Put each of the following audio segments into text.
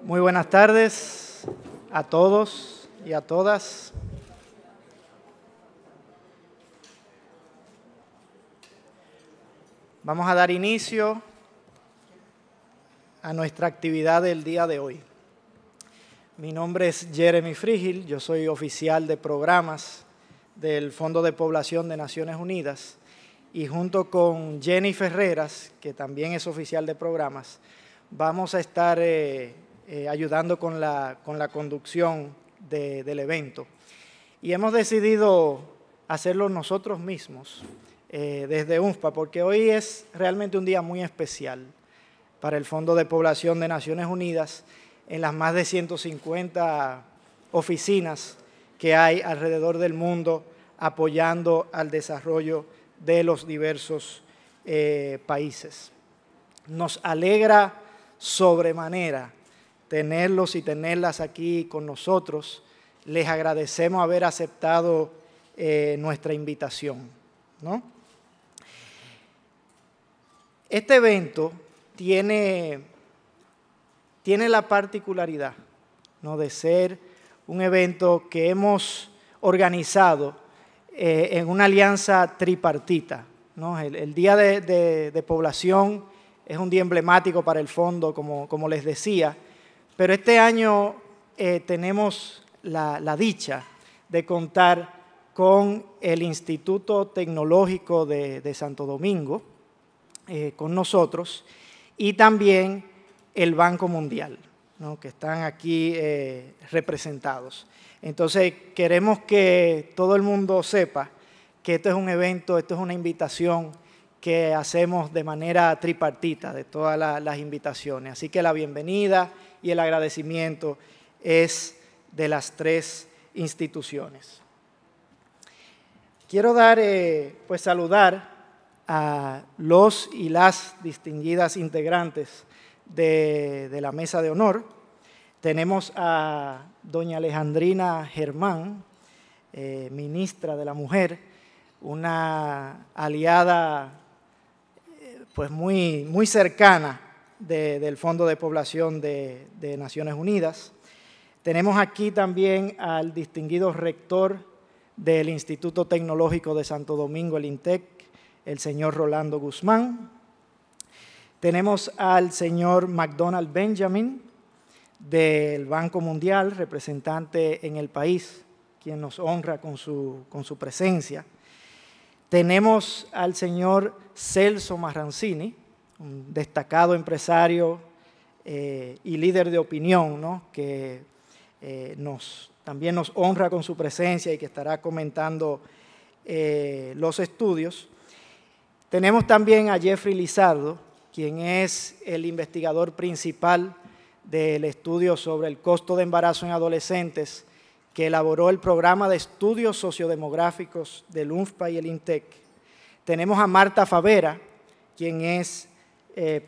Muy buenas tardes a todos y a todas. Vamos a dar inicio a nuestra actividad del día de hoy. Mi nombre es Jeremy Frigil, yo soy oficial de programas del Fondo de Población de Naciones Unidas y junto con Jenny Ferreras, que también es oficial de programas, vamos a estar ayudando con la conducción del evento. Y hemos decidido hacerlo nosotros mismos desde UNFPA, porque hoy es realmente un día muy especial para el Fondo de Población de Naciones Unidas en las más de 150 oficinas que hay alrededor del mundo apoyando al desarrollo de los diversos países. Nos alegra sobremanera tenerlos y tenerlas aquí con nosotros. Les agradecemos haber aceptado nuestra invitación, ¿no? Este evento tiene la particularidad, ¿no?, de ser un evento que hemos organizado en una alianza tripartita, ¿no? El Día de Población es un día emblemático para el fondo, como les decía, pero este año tenemos la dicha de contar con el Instituto Tecnológico de Santo Domingo, con nosotros, y también el Banco Mundial, ¿no?, que están aquí representados. Entonces, queremos que todo el mundo sepa que esto es un evento, esto es una invitación que hacemos de manera tripartita de todas las invitaciones. Así que la bienvenida y el agradecimiento es de las tres instituciones. Quiero saludar a los y las distinguidas integrantes de la mesa de honor. Tenemos a doña Alejandrina Germán, ministra de la Mujer, una aliada pues muy cercana del Fondo de Población de Naciones Unidas. Tenemos aquí también al distinguido rector del Instituto Tecnológico de Santo Domingo, el INTEC, el señor Rolando Guzmán. Tenemos al señor McDonald Benjamin del Banco Mundial, representante en el país, quien nos honra con su presencia. Tenemos al señor Celso Marrancini, un destacado empresario y líder de opinión, ¿no?, que también nos honra con su presencia y que estará comentando los estudios. Tenemos también a Jeffrey Lizardo, quien es el investigador principal del estudio sobre el costo de embarazo en adolescentes que elaboró el programa de estudios sociodemográficos del UNFPA y el INTEC. Tenemos a Marta Favera, quien es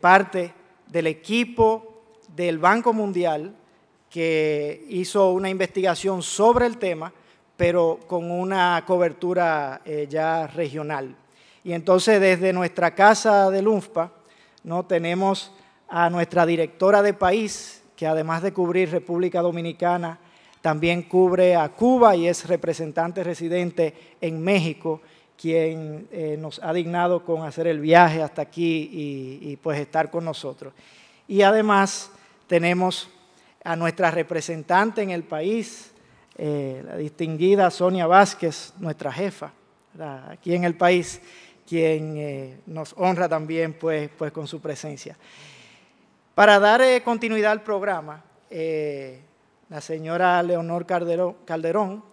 parte del equipo del Banco Mundial que hizo una investigación sobre el tema, pero con una cobertura ya regional. Y entonces desde nuestra casa del UNFPA, ¿no?, tenemos a nuestra directora de país, que además de cubrir República Dominicana, también cubre a Cuba y es representante residente en México, quien nos ha dignado con hacer el viaje hasta aquí y pues estar con nosotros. Y además tenemos a nuestra representante en el país, la distinguida Sonia Vázquez, nuestra jefa, ¿verdad?, aquí en el país, quien nos honra también pues con su presencia. Para dar continuidad al programa, la señora Leonor Calderón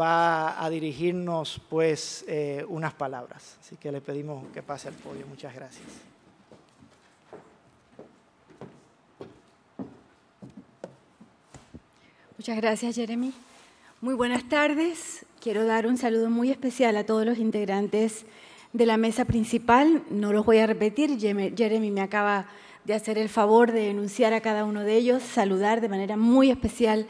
va a dirigirnos pues unas palabras. Así que le pedimos que pase al podio. Muchas gracias. Muchas gracias, Jeremy. Muy buenas tardes. Quiero dar un saludo muy especial a todos los integrantes de la mesa principal. No los voy a repetir, Jeremy me acaba de hacer el favor de enunciar a cada uno de ellos, saludar de manera muy especial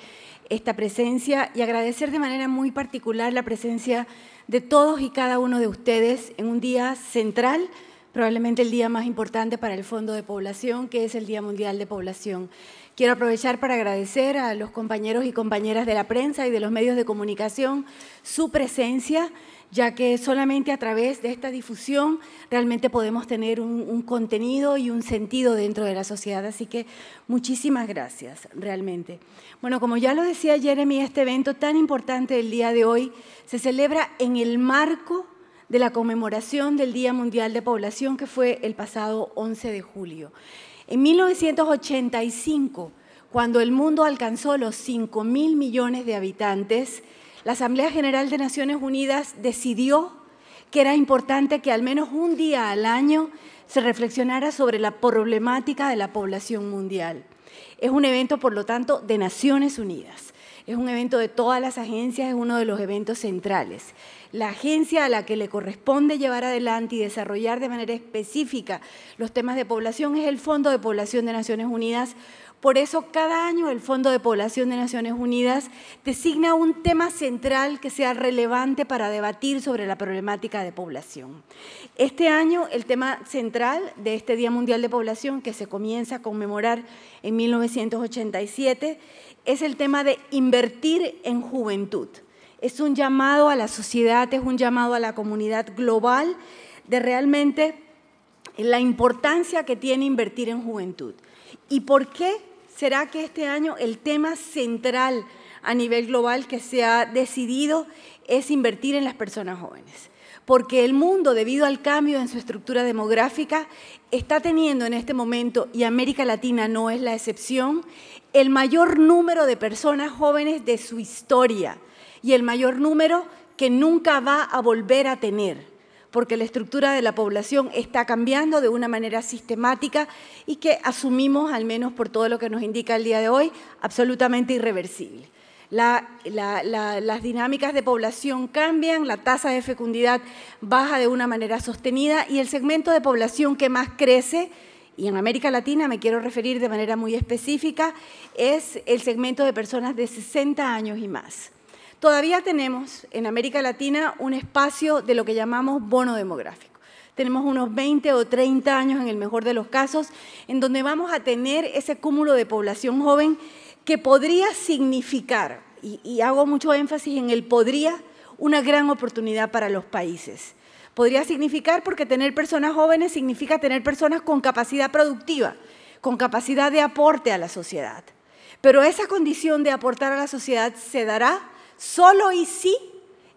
esta presencia y agradecer de manera muy particular la presencia de todos y cada uno de ustedes en un día central probablemente el día más importante para el Fondo de Población, que es el Día Mundial de Población. Quiero aprovechar para agradecer a los compañeros y compañeras de la prensa y de los medios de comunicación su presencia, ya que solamente a través de esta difusión realmente podemos tener un contenido y un sentido dentro de la sociedad. Así que muchísimas gracias, realmente. Bueno, como ya lo decía Jeremy, este evento tan importante del día de hoy se celebra en el marco de la conmemoración del Día Mundial de Población, que fue el pasado 11 de julio. En 1985, cuando el mundo alcanzó los 5.000 millones de habitantes, la Asamblea General de Naciones Unidas decidió que era importante que al menos un día al año se reflexionara sobre la problemática de la población mundial. Es un evento, por lo tanto, de Naciones Unidas. Es un evento de todas las agencias, es uno de los eventos centrales. La agencia a la que le corresponde llevar adelante y desarrollar de manera específica los temas de población es el Fondo de Población de Naciones Unidas. Por eso, cada año el Fondo de Población de Naciones Unidas designa un tema central que sea relevante para debatir sobre la problemática de población. Este año, el tema central de este Día Mundial de Población, que se comienza a conmemorar en 1987, es el tema de invertir en juventud. Es un llamado a la sociedad, es un llamado a la comunidad global de realmente la importancia que tiene invertir en juventud. ¿Y por qué será que este año el tema central a nivel global que se ha decidido es invertir en las personas jóvenes? Porque el mundo, debido al cambio en su estructura demográfica, está teniendo en este momento, y América Latina no es la excepción, el mayor número de personas jóvenes de su historia y el mayor número que nunca va a volver a tener, porque la estructura de la población está cambiando de una manera sistemática y que asumimos, al menos por todo lo que nos indica el día de hoy, absolutamente irreversible. Las dinámicas de población cambian, la tasa de fecundidad baja de una manera sostenida y el segmento de población que más crece, y en América Latina me quiero referir de manera muy específica, es el segmento de personas de 60 años y más. Todavía tenemos en América Latina un espacio de lo que llamamos bono demográfico. Tenemos unos 20 o 30 años, en el mejor de los casos, en donde vamos a tener ese cúmulo de población joven que podría significar, y hago mucho énfasis en el podría, una gran oportunidad para los países. Podría significar porque tener personas jóvenes significa tener personas con capacidad productiva, con capacidad de aporte a la sociedad. Pero esa condición de aportar a la sociedad se dará solo y si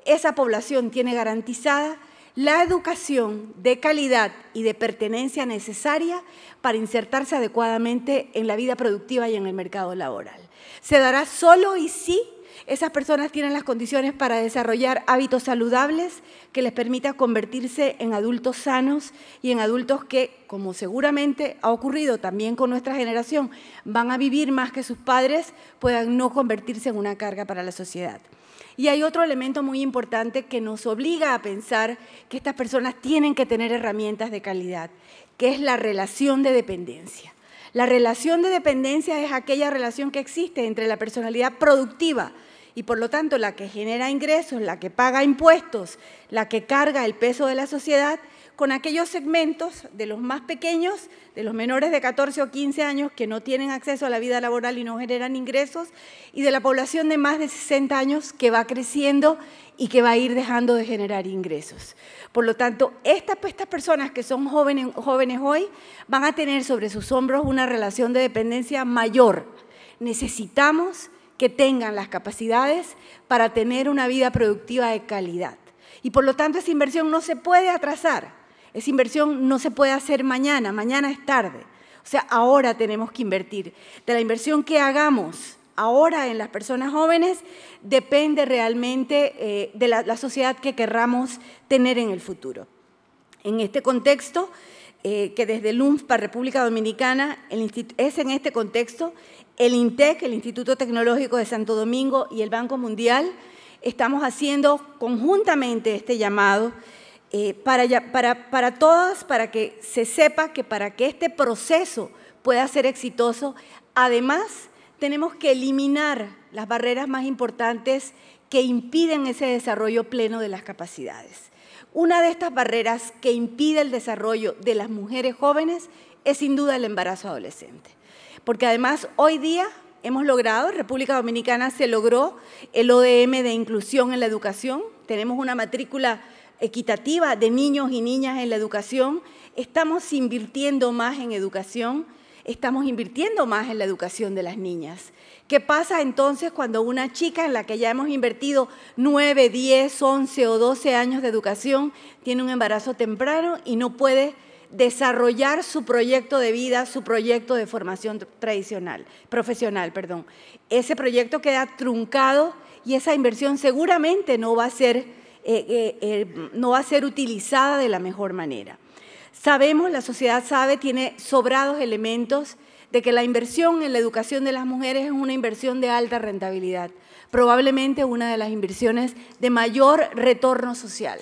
esa población tiene garantizada la educación de calidad y de pertenencia necesaria para insertarse adecuadamente en la vida productiva y en el mercado laboral. Se dará solo y si esas personas tienen las condiciones para desarrollar hábitos saludables que les permita convertirse en adultos sanos y en adultos que, como seguramente ha ocurrido también con nuestra generación, van a vivir más que sus padres, puedan no convertirse en una carga para la sociedad. Y hay otro elemento muy importante que nos obliga a pensar que estas personas tienen que tener herramientas de calidad, que es la relación de dependencia. La relación de dependencia es aquella relación que existe entre la personalidad productiva y, por lo tanto, la que genera ingresos, la que paga impuestos, la que carga el peso de la sociedad, con aquellos segmentos de los más pequeños, de los menores de 14 o 15 años que no tienen acceso a la vida laboral y no generan ingresos, y de la población de más de 60 años que va creciendo y que va a ir dejando de generar ingresos. Por lo tanto, estas personas que son jóvenes hoy van a tener sobre sus hombros una relación de dependencia mayor. Necesitamos que tengan las capacidades para tener una vida productiva de calidad. Y por lo tanto, esa inversión no se puede atrasar. Esa inversión no se puede hacer mañana, mañana es tarde. O sea, ahora tenemos que invertir. De la inversión que hagamos ahora en las personas jóvenes depende realmente de la sociedad que querramos tener en el futuro. En este contexto, que desde el UNFPA República Dominicana, es en este contexto, el INTEC, el Instituto Tecnológico de Santo Domingo y el Banco Mundial, estamos haciendo conjuntamente este llamado para todas, para que se sepa que para que este proceso pueda ser exitoso, además tenemos que eliminar las barreras más importantes que impiden ese desarrollo pleno de las capacidades. Una de estas barreras que impide el desarrollo de las mujeres jóvenes es sin duda el embarazo adolescente. Porque además hoy día hemos logrado, en República Dominicana se logró el ODM de inclusión en la educación, tenemos una matrícula equitativa de niños y niñas en la educación, estamos invirtiendo más en educación, estamos invirtiendo más en la educación de las niñas. ¿Qué pasa entonces cuando una chica en la que ya hemos invertido 9, 10, 11 o 12 años de educación tiene un embarazo temprano y no puede desarrollar su proyecto de vida, su proyecto de formación profesional? Ese proyecto queda truncado y esa inversión seguramente no va a ser utilizada de la mejor manera. Sabemos, la sociedad sabe, tiene sobrados elementos de que la inversión en la educación de las mujeres es una inversión de alta rentabilidad, probablemente una de las inversiones de mayor retorno social.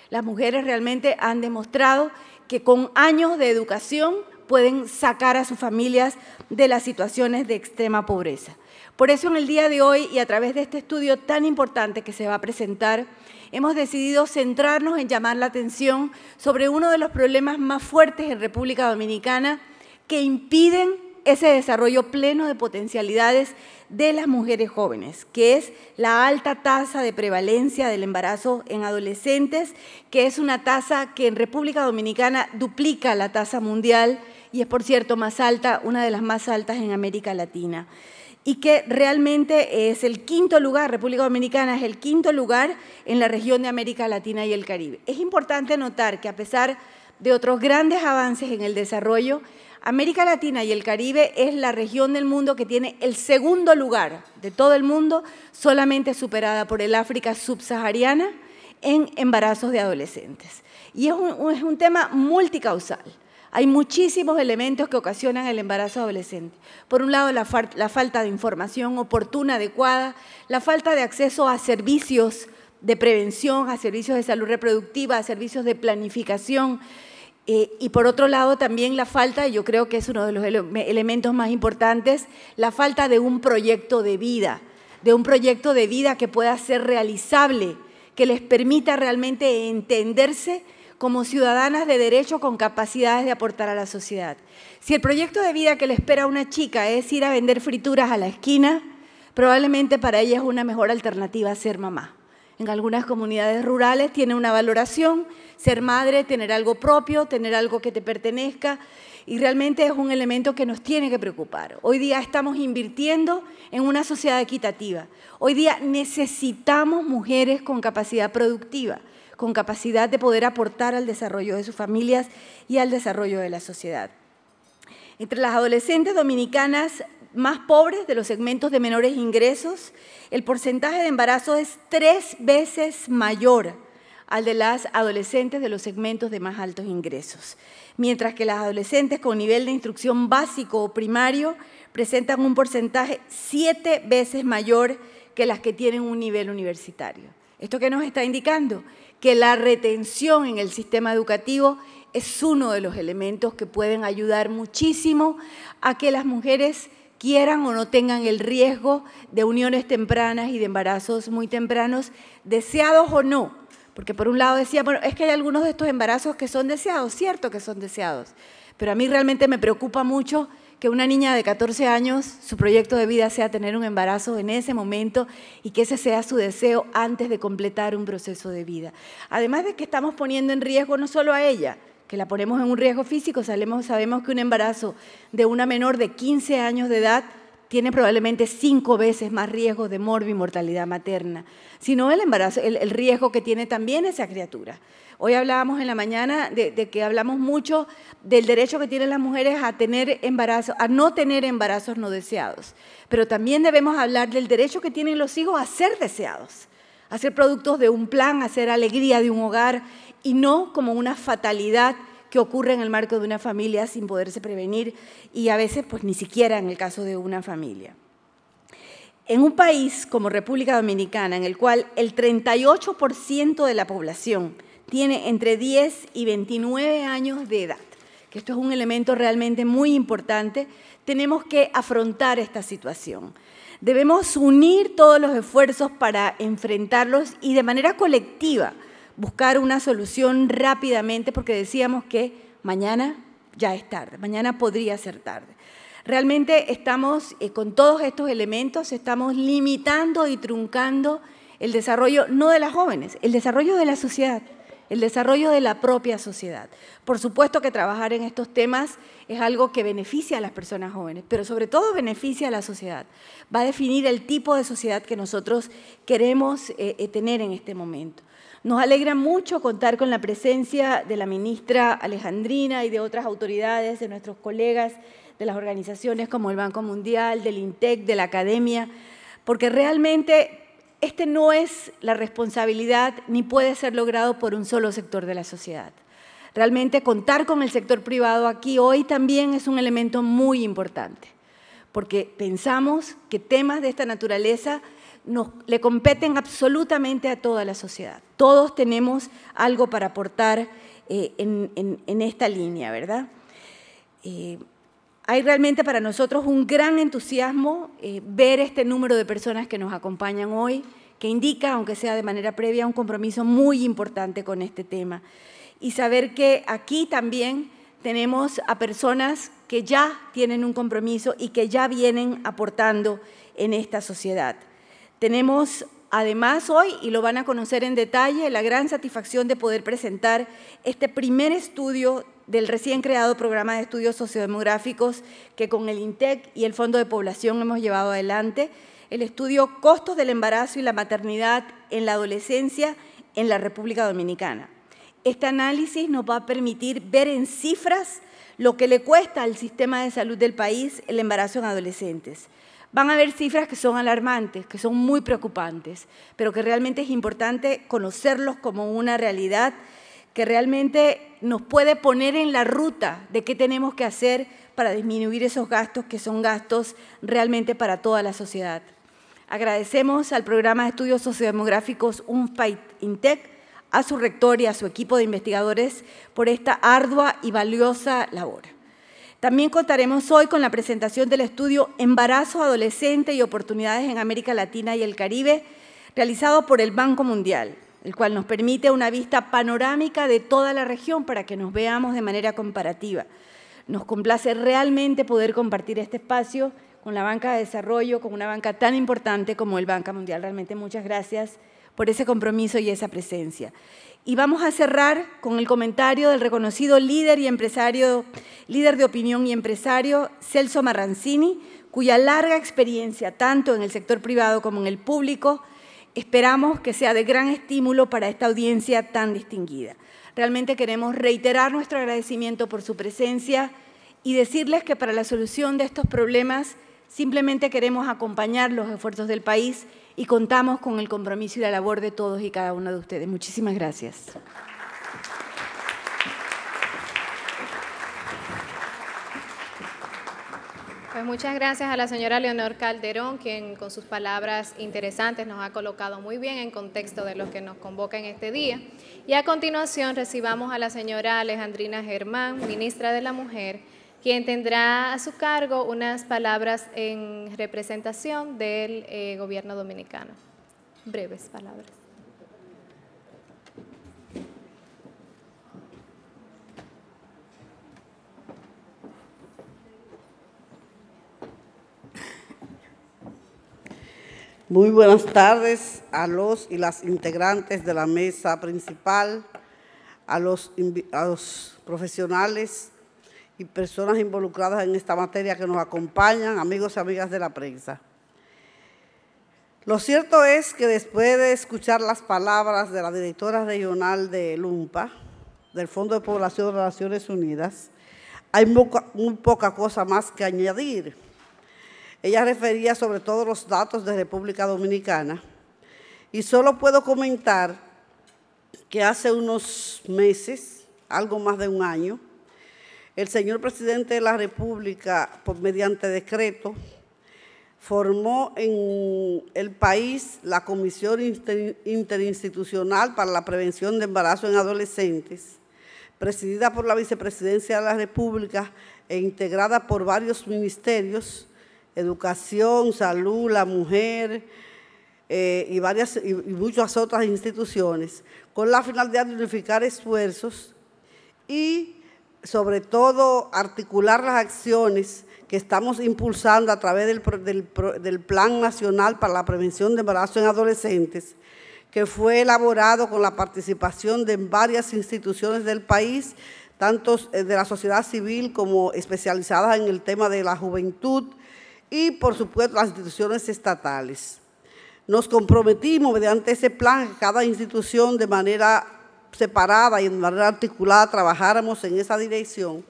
Las mujeres realmente han demostrado que con años de educación pueden sacar a sus familias de las situaciones de extrema pobreza. Por eso en el día de hoy y a través de este estudio tan importante que se va a presentar, hemos decidido centrarnos en llamar la atención sobre uno de los problemas más fuertes en República Dominicana que impiden ese desarrollo pleno de potencialidades de las mujeres jóvenes, que es la alta tasa de prevalencia del embarazo en adolescentes, que es una tasa que en República Dominicana duplica la tasa mundial y es, por cierto, más alta, una de las más altas en América Latina. Y que realmente es el quinto lugar, República Dominicana es el quinto lugar en la región de América Latina y el Caribe. Es importante notar que a pesar de otros grandes avances en el desarrollo, América Latina y el Caribe es la región del mundo que tiene el segundo lugar de todo el mundo, solamente superada por el África subsahariana en embarazos de adolescentes. Y es un tema multicausal. Hay muchísimos elementos que ocasionan el embarazo adolescente. Por un lado, la falta de información oportuna, adecuada, la falta de acceso a servicios de prevención, a servicios de salud reproductiva, a servicios de planificación, y por otro lado también la falta, yo creo que es uno de los elementos más importantes, la falta de un proyecto de vida que pueda ser realizable, que les permita realmente entenderse como ciudadanas de derecho con capacidades de aportar a la sociedad. Si el proyecto de vida que le espera a una chica es ir a vender frituras a la esquina, probablemente para ella es una mejor alternativa ser mamá. En algunas comunidades rurales tiene una valoración, ser madre, tener algo propio, tener algo que te pertenezca, y realmente es un elemento que nos tiene que preocupar. Hoy día estamos invirtiendo en una sociedad equitativa. Hoy día necesitamos mujeres con capacidad productiva, con capacidad de poder aportar al desarrollo de sus familias y al desarrollo de la sociedad. Entre las adolescentes dominicanas más pobres de los segmentos de menores ingresos, el porcentaje de embarazo es 3 veces mayor al de las adolescentes de los segmentos de más altos ingresos, mientras que las adolescentes con nivel de instrucción básico o primario presentan un porcentaje 7 veces mayor que las que tienen un nivel universitario. ¿Esto qué nos está indicando? Que la retención en el sistema educativo es uno de los elementos que pueden ayudar muchísimo a que las mujeres quieran o no tengan el riesgo de uniones tempranas y de embarazos muy tempranos, deseados o no. Porque por un lado decía, bueno, es que hay algunos de estos embarazos que son deseados, cierto que son deseados, pero a mí realmente me preocupa mucho que una niña de 14 años, su proyecto de vida sea tener un embarazo en ese momento y que ese sea su deseo antes de completar un proceso de vida. Además de que estamos poniendo en riesgo no solo a ella, que la ponemos en un riesgo físico, sabemos que un embarazo de una menor de 15 años de edad tiene probablemente 5 veces más riesgo de morbimortalidad materna, sino el riesgo que tiene también esa criatura. Hoy hablábamos en la mañana de que hablamos mucho del derecho que tienen las mujeres a tener embarazo, a no tener embarazos no deseados, pero también debemos hablar del derecho que tienen los hijos a ser deseados, a ser productos de un plan, a ser alegría de un hogar y no como una fatalidad que ocurre en el marco de una familia sin poderse prevenir y a veces pues ni siquiera en el caso de una familia. En un país como República Dominicana, en el cual el 38% de la población tiene entre 10 y 29 años de edad, que esto es un elemento realmente muy importante, tenemos que afrontar esta situación. Debemos unir todos los esfuerzos para enfrentarlos y de manera colectiva, buscar una solución rápidamente porque decíamos que mañana ya es tarde, mañana podría ser tarde. Realmente estamos, con todos estos elementos, estamos limitando y truncando el desarrollo, no de las jóvenes, el desarrollo de la sociedad, el desarrollo de la propia sociedad. Por supuesto que trabajar en estos temas es algo que beneficia a las personas jóvenes, pero sobre todo beneficia a la sociedad. Va a definir el tipo de sociedad que nosotros queremos tener en este momento. Nos alegra mucho contar con la presencia de la ministra Alejandrina y de otras autoridades, de nuestros colegas de las organizaciones como el Banco Mundial, del INTEC, de la academia, porque realmente este no es la responsabilidad ni puede ser logrado por un solo sector de la sociedad. Realmente contar con el sector privado aquí hoy también es un elemento muy importante, porque pensamos que temas de esta naturaleza le competen absolutamente a toda la sociedad. Todos tenemos algo para aportar en esta línea, ¿verdad? Hay realmente para nosotros un gran entusiasmo ver este número de personas que nos acompañan hoy, que indica, aunque sea de manera previa, un compromiso muy importante con este tema. Y saber que aquí también tenemos a personas que ya tienen un compromiso y que ya vienen aportando en esta sociedad. Tenemos además hoy, y lo van a conocer en detalle, la gran satisfacción de poder presentar este primer estudio del recién creado programa de estudios sociodemográficos que con el INTEC y el Fondo de Población hemos llevado adelante, el estudio Costos del embarazo y la maternidad en la adolescencia en la República Dominicana. Este análisis nos va a permitir ver en cifras lo que le cuesta al sistema de salud del país el embarazo en adolescentes. Van a haber cifras que son alarmantes, que son muy preocupantes, pero que realmente es importante conocerlos como una realidad que realmente nos puede poner en la ruta de qué tenemos que hacer para disminuir esos gastos que son gastos realmente para toda la sociedad. Agradecemos al programa de estudios sociodemográficos UNFPA-INTEC, a su rector y a su equipo de investigadores por esta ardua y valiosa labor. También contaremos hoy con la presentación del estudio Embarazo Adolescente y Oportunidades en América Latina y el Caribe, realizado por el Banco Mundial, el cual nos permite una vista panorámica de toda la región para que nos veamos de manera comparativa. Nos complace realmente poder compartir este espacio con la banca de desarrollo, con una banca tan importante como el Banco Mundial. Realmente muchas gracias por ese compromiso y esa presencia. Y vamos a cerrar con el comentario del reconocido líder y empresario, líder de opinión y empresario, Celso Marrancini, cuya larga experiencia, tanto en el sector privado como en el público, esperamos que sea de gran estímulo para esta audiencia tan distinguida. Realmente queremos reiterar nuestro agradecimiento por su presencia y decirles que para la solución de estos problemas simplemente queremos acompañar los esfuerzos del país y contamos con el compromiso y la labor de todos y cada uno de ustedes. Muchísimas gracias. Pues muchas gracias a la señora Leonor Calderón, quien con sus palabras interesantes nos ha colocado muy bien en contexto de lo que nos convoca en este día. Y a continuación recibamos a la señora Alejandrina Germán, ministra de la Mujer, quien tendrá a su cargo unas palabras en representación del gobierno dominicano. Breves palabras. Muy buenas tardes a los y las integrantes de la mesa principal, a los profesionales y personas involucradas en esta materia que nos acompañan, amigos y amigas de la prensa. Lo cierto es que después de escuchar las palabras de la directora regional de UNFPA, del Fondo de Población de las Naciones Unidas, hay muy poca cosa más que añadir. Ella refería sobre todo los datos de República Dominicana y solo puedo comentar que hace unos meses, algo más de un año, el señor presidente de la República, mediante decreto, formó en el país la Comisión Interinstitucional para la Prevención de Embarazo en Adolescentes, presidida por la Vicepresidencia de la República e integrada por varios ministerios: Educación, Salud, la Mujer, y muchas otras instituciones, con la finalidad de unificar esfuerzos y, sobre todo, articular las acciones que estamos impulsando a través del Plan Nacional para la Prevención de Embarazo en Adolescentes, que fue elaborado con la participación de varias instituciones del país, tanto de la sociedad civil como especializadas en el tema de la juventud y, por supuesto, las instituciones estatales. Nos comprometimos mediante ese plan que cada institución de manera separada y de manera articulada trabajáramos en esa dirección.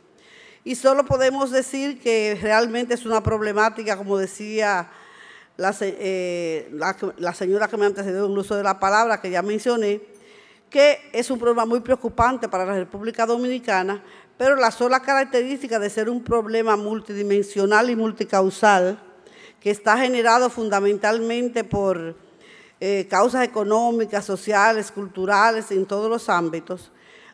Y solo podemos decir que realmente es una problemática, como decía la señora que me antecedió en el uso de la palabra, que ya mencioné, que es un problema muy preocupante para la República Dominicana, pero la sola característica de ser un problema multidimensional y multicausal, que está generado fundamentalmente por causas económicas, sociales, culturales, en todos los ámbitos.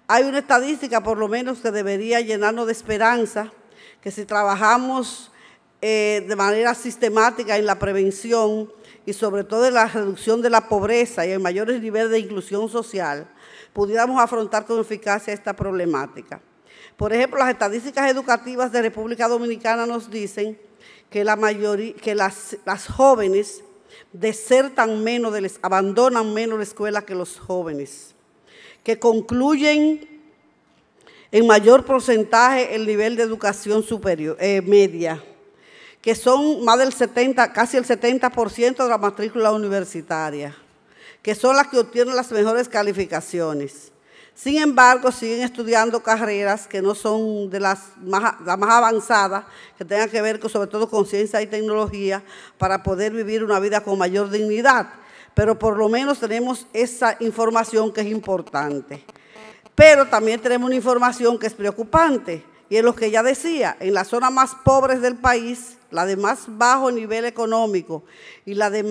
Hay una estadística, por lo menos, que debería llenarnos de esperanza, que si trabajamos de manera sistemática en la prevención y sobre todo en la reducción de la pobreza y en mayores niveles de inclusión social, pudiéramos afrontar con eficacia esta problemática. Por ejemplo, las estadísticas educativas de República Dominicana nos dicen que las jóvenes desertan menos, abandonan menos la escuela que los jóvenes, que concluyen en mayor porcentaje el nivel de educación superior, media, que son más del 70, casi el 70% de la matrícula universitaria, que son las que obtienen las mejores calificaciones. Sin embargo, siguen estudiando carreras que no son de las más avanzadas, que tengan que ver sobre todo con ciencia y tecnología, para poder vivir una vida con mayor dignidad. Pero por lo menos tenemos esa información que es importante. Pero también tenemos una información que es preocupante, y es lo que ella decía: en las zonas más pobres del país, la de más bajo nivel económico y la de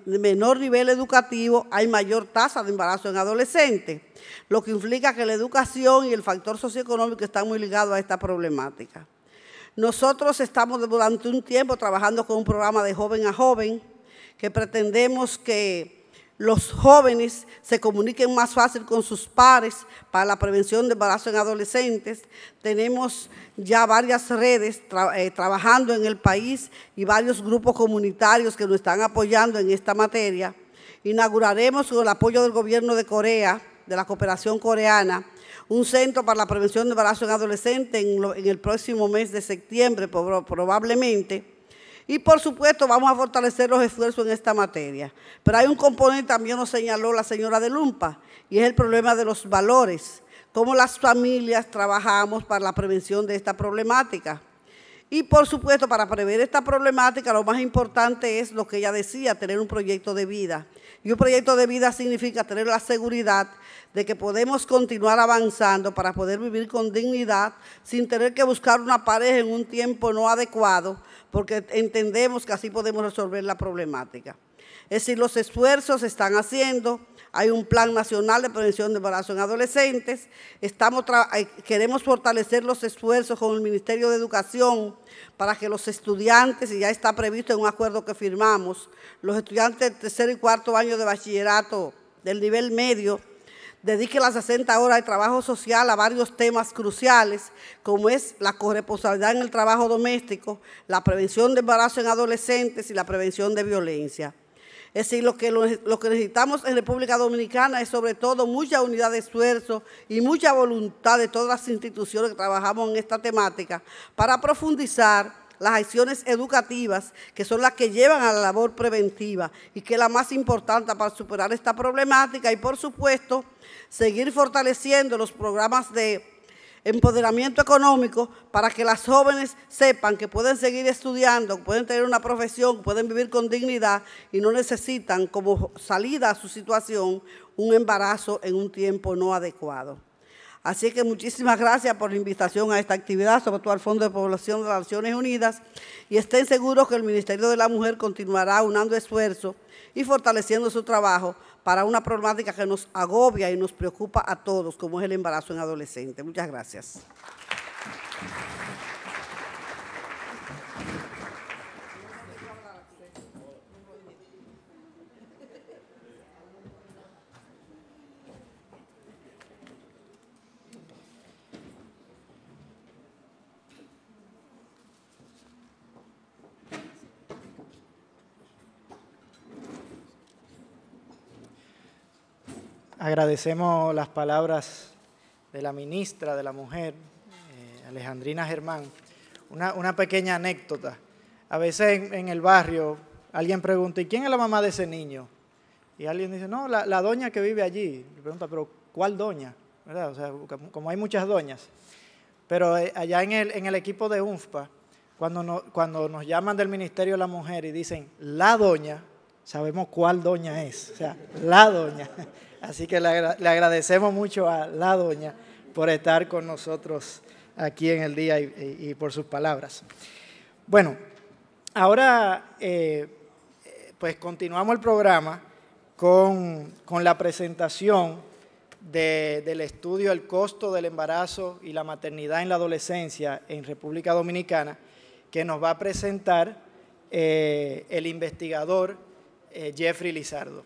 menor nivel educativo, hay mayor tasa de embarazo en adolescentes, lo que implica que la educación y el factor socioeconómico están muy ligados a esta problemática. Nosotros estamos durante un tiempo trabajando con un programa de joven a joven, que pretendemos que los jóvenes se comuniquen más fácil con sus pares para la prevención de embarazo en adolescentes. Tenemos ya varias redes trabajando en el país y varios grupos comunitarios que nos están apoyando en esta materia. Inauguraremos con el apoyo del gobierno de Corea, de la cooperación coreana, un centro para la prevención de embarazo en adolescentes en el próximo mes de septiembre probablemente. Y, por supuesto, vamos a fortalecer los esfuerzos en esta materia. Pero hay un componente, también nos señaló la señora de Lumpa, y es el problema de los valores, cómo las familias trabajamos para la prevención de esta problemática. Y, por supuesto, para prever esta problemática, lo más importante es lo que ella decía: tener un proyecto de vida. Y un proyecto de vida significa tener la seguridad de que podemos continuar avanzando para poder vivir con dignidad sin tener que buscar una pareja en un tiempo no adecuado, porque entendemos que así podemos resolver la problemática. Es decir, los esfuerzos se están haciendo. Hay un plan nacional de prevención de embarazo en adolescentes. Queremos fortalecer los esfuerzos con el Ministerio de Educación para que los estudiantes, y ya está previsto en un acuerdo que firmamos, los estudiantes de tercer y cuarto año de bachillerato del nivel medio dediquen las 60 horas de trabajo social a varios temas cruciales, como es la corresponsabilidad en el trabajo doméstico, la prevención de embarazo en adolescentes y la prevención de violencia. Es decir, lo que necesitamos en República Dominicana es sobre todo mucha unidad de esfuerzo y mucha voluntad de todas las instituciones que trabajamos en esta temática para profundizar las acciones educativas, que son las que llevan a la labor preventiva y que es la más importante para superar esta problemática, y, por supuesto, seguir fortaleciendo los programas de empoderamiento económico para que las jóvenes sepan que pueden seguir estudiando, pueden tener una profesión, pueden vivir con dignidad y no necesitan como salida a su situación un embarazo en un tiempo no adecuado. Así que muchísimas gracias por la invitación a esta actividad, sobre todo al Fondo de Población de las Naciones Unidas, y estén seguros que el Ministerio de la Mujer continuará unando esfuerzos y fortaleciendo su trabajo para una problemática que nos agobia y nos preocupa a todos, como es el embarazo en adolescentes. Muchas gracias. agradecemos las palabras de la ministra de la Mujer, Alejandrina Germán. Una pequeña anécdota. A veces en el barrio alguien pregunta, ¿y quién es la mamá de ese niño? Y alguien dice, no, la doña que vive allí. Le pregunta, ¿pero cuál doña? ¿Verdad? O sea, como hay muchas doñas. Pero allá en el equipo de UNFPA, cuando nos llaman del Ministerio de la Mujer y dicen, la doña, sabemos cuál doña es. O sea, la doña. Así que le agradecemos mucho a la doña por estar con nosotros aquí en el día y por sus palabras. Bueno, ahora pues continuamos el programa con la presentación del estudio El costo del embarazo y la maternidad en la adolescencia en República Dominicana, que nos va a presentar el investigador Jeffrey Lizardo.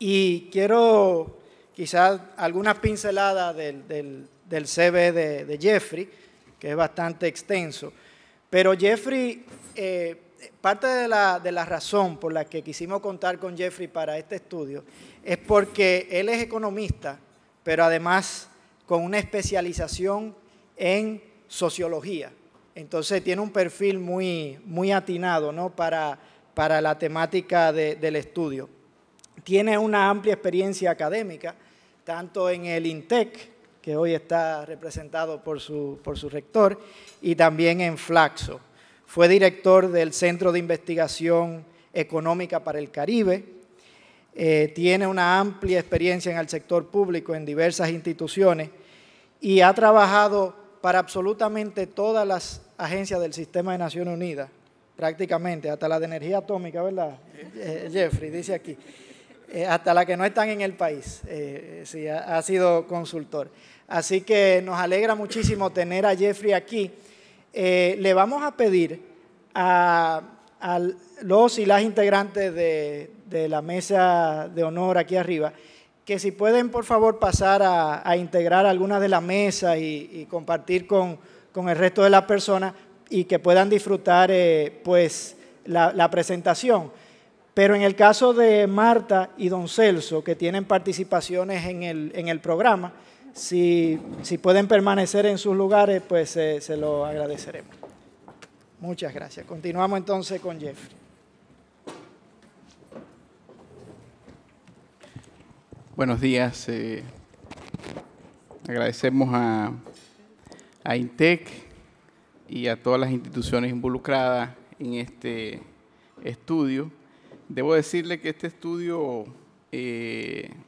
Y quiero quizás algunas pinceladas del CV de Jeffrey, que es bastante extenso. Pero Jeffrey, parte de la razón por la que quisimos contar con Jeffrey para este estudio es porque él es economista, pero además con una especialización en sociología. Entonces tiene un perfil muy atinado, ¿no?, para la temática del estudio. Tiene una amplia experiencia académica, tanto en el INTEC, que hoy está representado por su rector, y también en Flaxo. Fue director del Centro de Investigación Económica para el Caribe. Tiene una amplia experiencia en el sector público en diversas instituciones y ha trabajado para absolutamente todas las agencias del Sistema de Naciones Unidas, prácticamente, hasta la de energía atómica, ¿verdad? Jeffrey dice aquí. Hasta las que no están en el país, sí, ha sido consultor. Así que nos alegra muchísimo tener a Jeffrey aquí. Le vamos a pedir a los y las integrantes de la mesa de honor aquí arriba, que si pueden por favor pasar a integrar algunas de la mesa y compartir con el resto de las personas y que puedan disfrutar pues la presentación. Pero en el caso de Marta y don Celso, que tienen participaciones en el programa, si pueden permanecer en sus lugares, pues se lo agradeceremos. Muchas gracias. Continuamos entonces con Jeffrey. Buenos días. Agradecemos a INTEC y a todas las instituciones involucradas en este estudio. Debo decirle que este estudio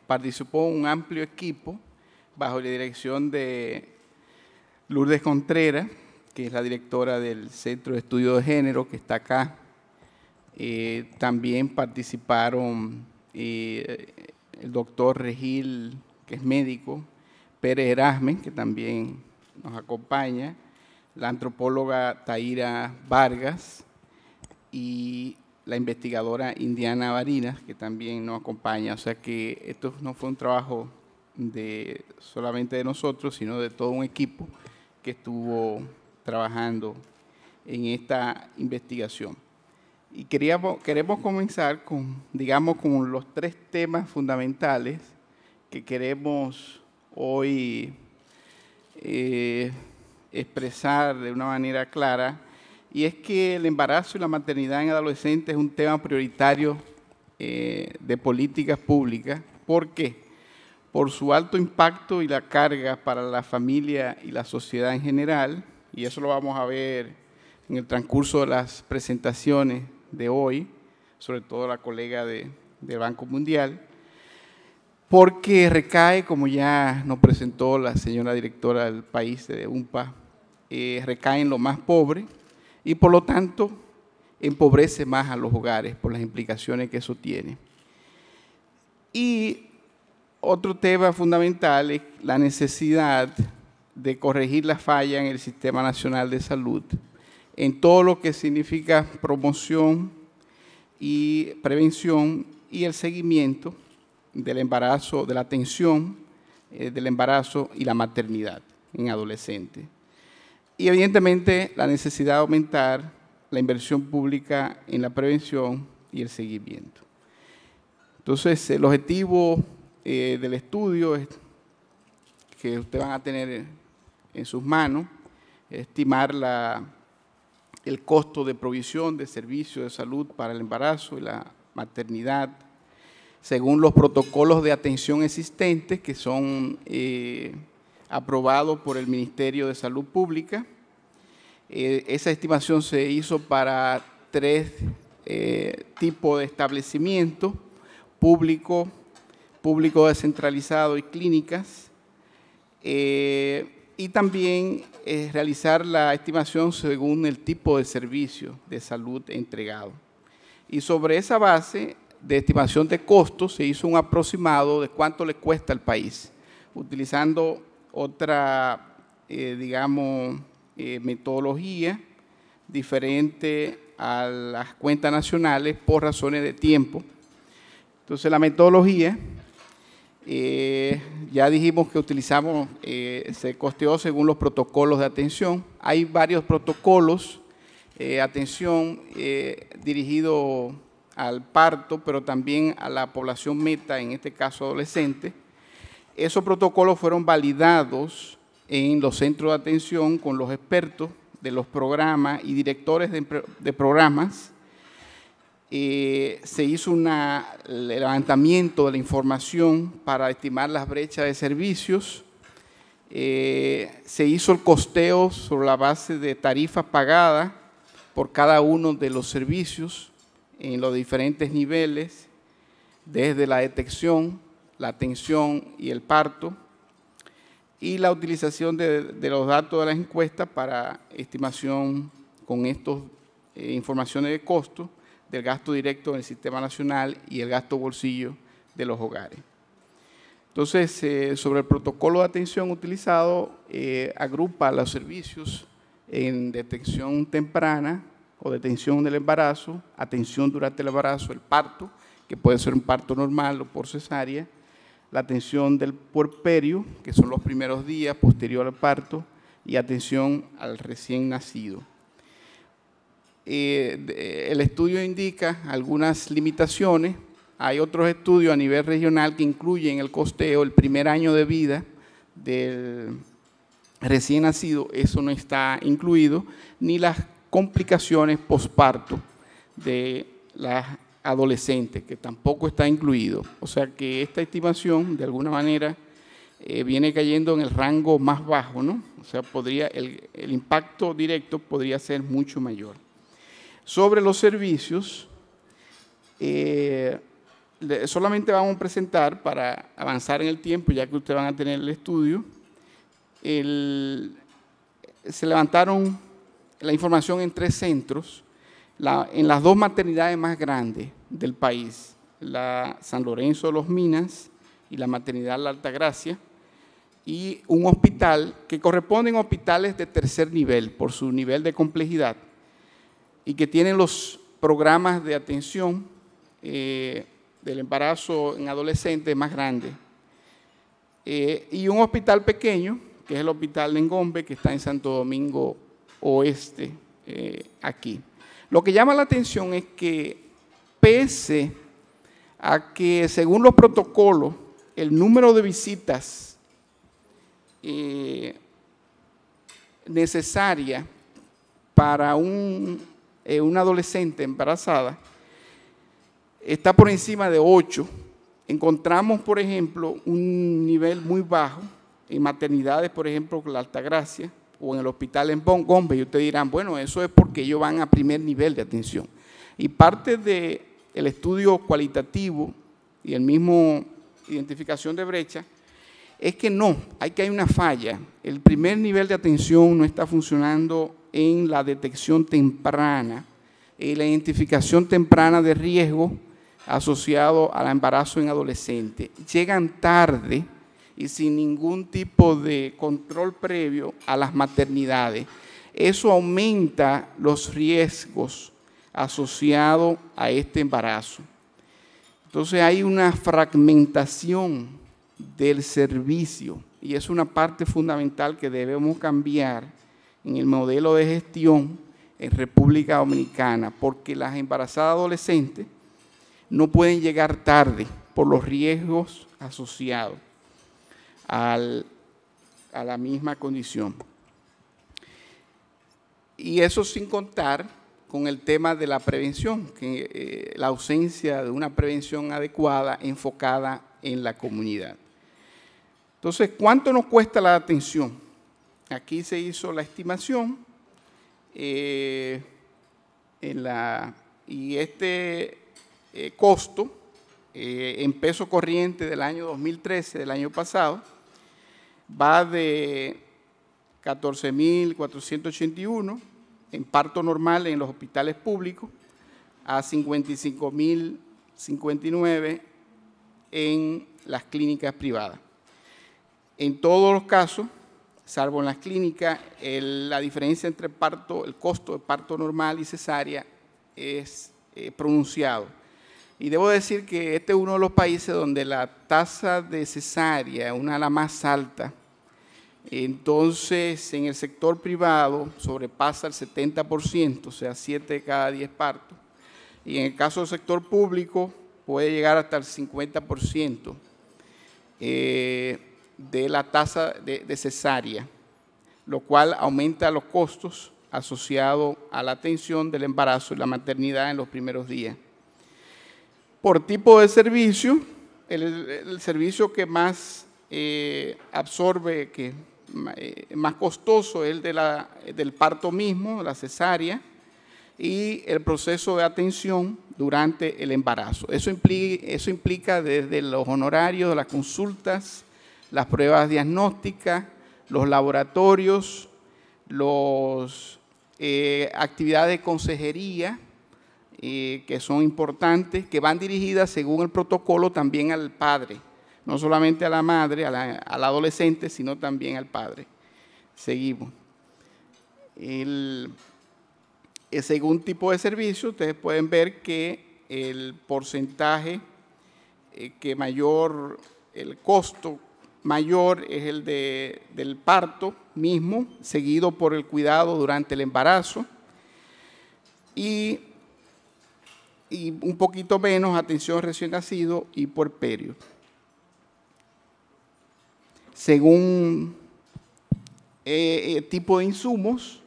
participó un amplio equipo bajo la dirección de Lourdes Contreras, que es la directora del Centro de Estudio de Género, que está acá. También participaron el doctor Regil, que es médico, Pérez Erasme, que también nos acompaña, la antropóloga Taira Vargas y la investigadora Indiana Varinas, que también nos acompaña. O sea que esto no fue un trabajo solamente de nosotros, sino de todo un equipo que estuvo trabajando en esta investigación. Y queremos comenzar con los tres temas fundamentales que queremos hoy expresar de una manera clara, y es que el embarazo y la maternidad en adolescentes es un tema prioritario de políticas públicas. ¿Por qué? Por su alto impacto y la carga para la familia y la sociedad en general, y eso lo vamos a ver en el transcurso de las presentaciones de hoy, sobre todo la colega del Banco Mundial, porque recae, como ya nos presentó la señora directora del país de UNPA, recae en los más pobres y por lo tanto empobrece más a los hogares por las implicaciones que eso tiene. Y otro tema fundamental es la necesidad de corregir las fallas en el Sistema Nacional de Salud, en todo lo que significa promoción y prevención y el seguimiento del embarazo, de la atención del embarazo y la maternidad en adolescentes. Y evidentemente la necesidad de aumentar la inversión pública en la prevención y el seguimiento. Entonces, el objetivo del estudio que ustedes van a tener en sus manos, estimar el costo de provisión de servicios de salud para el embarazo y la maternidad, según los protocolos de atención existentes que son aprobados por el Ministerio de Salud Pública. Esa estimación se hizo para 3 tipos de establecimientos: público descentralizado y clínicas. Y también realizar la estimación según el tipo de servicio de salud entregado. Y sobre esa base de estimación de costos se hizo un aproximado de cuánto le cuesta al país, utilizando otra, metodología diferente a las cuentas nacionales por razones de tiempo. Entonces, la metodología, ya dijimos que utilizamos, se costeó según los protocolos de atención. Hay varios protocolos de atención dirigidos al parto, pero también a la población meta, en este caso adolescente. Esos protocolos fueron validados en los centros de atención con los expertos de los programas y directores de programas. Se hizo el levantamiento de la información para estimar las brechas de servicios. Se hizo el costeo sobre la base de tarifas pagadas por cada uno de los servicios en los diferentes niveles, desde la detección, la atención y el parto, y la utilización de los datos de las encuestas para estimación con estas informaciones de costo del gasto directo en el sistema nacional y el gasto bolsillo de los hogares. Entonces, sobre el protocolo de atención utilizado, agrupa los servicios en detección temprana o detención del embarazo, atención durante el embarazo, el parto, que puede ser un parto normal o por cesárea, la atención del puerperio, que son los primeros días posterior al parto, y atención al recién nacido. El estudio indica algunas limitaciones. Hay otros estudios a nivel regional que incluyen el costeo, el primer año de vida del recién nacido, eso no está incluido, ni las complicaciones posparto de las adolescentes, que tampoco está incluido. O sea que esta estimación, de alguna manera, viene cayendo en el rango más bajo, ¿no? O sea, el impacto directo podría ser mucho mayor. Sobre los servicios, solamente vamos a presentar, para avanzar en el tiempo, ya que ustedes van a tener el estudio, se levantaron la información en 3 centros, en las 2 maternidades más grandes del país, la San Lorenzo de los Minas y la maternidad La Altagracia, y un hospital que corresponden a hospitales de 3er nivel por su nivel de complejidad y que tienen los programas de atención del embarazo en adolescentes más grandes, y un hospital pequeño, que es el Hospital Nengombe, que está en Santo Domingo Oeste, aquí. Lo que llama la atención es que, pese a que según los protocolos, el número de visitas necesaria para una adolescente embarazada está por encima de 8, encontramos, por ejemplo, un nivel muy bajo en maternidades, por ejemplo, La Altagracia, o en el hospital en Gombe, y ustedes dirán, bueno, eso es porque ellos van a primer nivel de atención. Y parte del estudio cualitativo y el mismo identificación de brecha es que no, hay una falla. El primer nivel de atención no está funcionando en la detección temprana y la identificación temprana de riesgo asociado al embarazo en adolescentes. Llegan tarde y sin ningún tipo de control previo a las maternidades. Eso aumenta los riesgos asociados a este embarazo. Entonces hay una fragmentación del servicio y es una parte fundamental que debemos cambiar en el modelo de gestión en República Dominicana, porque las embarazadas adolescentes no pueden llegar tarde por los riesgos asociados a la misma condición. Y eso sin contar con el tema de la prevención, que la ausencia de una prevención adecuada enfocada en la comunidad. Entonces, ¿cuánto nos cuesta la atención? Aquí se hizo la estimación y este costo en peso corriente del año 2013, del año pasado, va de 14.481 en parto normal en los hospitales públicos a 55.059 en las clínicas privadas. En todos los casos, salvo en las clínicas, la diferencia entre el costo de parto normal y cesárea es pronunciado. Y debo decir que este es uno de los países donde la tasa de cesárea es una de las más altas. Entonces, en el sector privado sobrepasa el 70%, o sea, 7 de cada 10 partos. Y en el caso del sector público puede llegar hasta el 50% de la tasa de cesárea, lo cual aumenta los costos asociados a la atención del embarazo y la maternidad en los primeros días. Por tipo de servicio, el servicio que más absorbe, que más costoso es el del parto mismo, la cesárea, y el proceso de atención durante el embarazo. Eso implica desde los honorarios, las consultas, las pruebas diagnósticas, los laboratorios, las actividades de consejería, que son importantes, que van dirigidas según el protocolo también al padre, no solamente a la madre, al adolescente, sino también al padre. Seguimos. Según tipo de servicio, ustedes pueden ver que el porcentaje el costo mayor es el del parto mismo, seguido por el cuidado durante el embarazo y un poquito menos atención recién nacido y puerperio. Según tipo de insumos,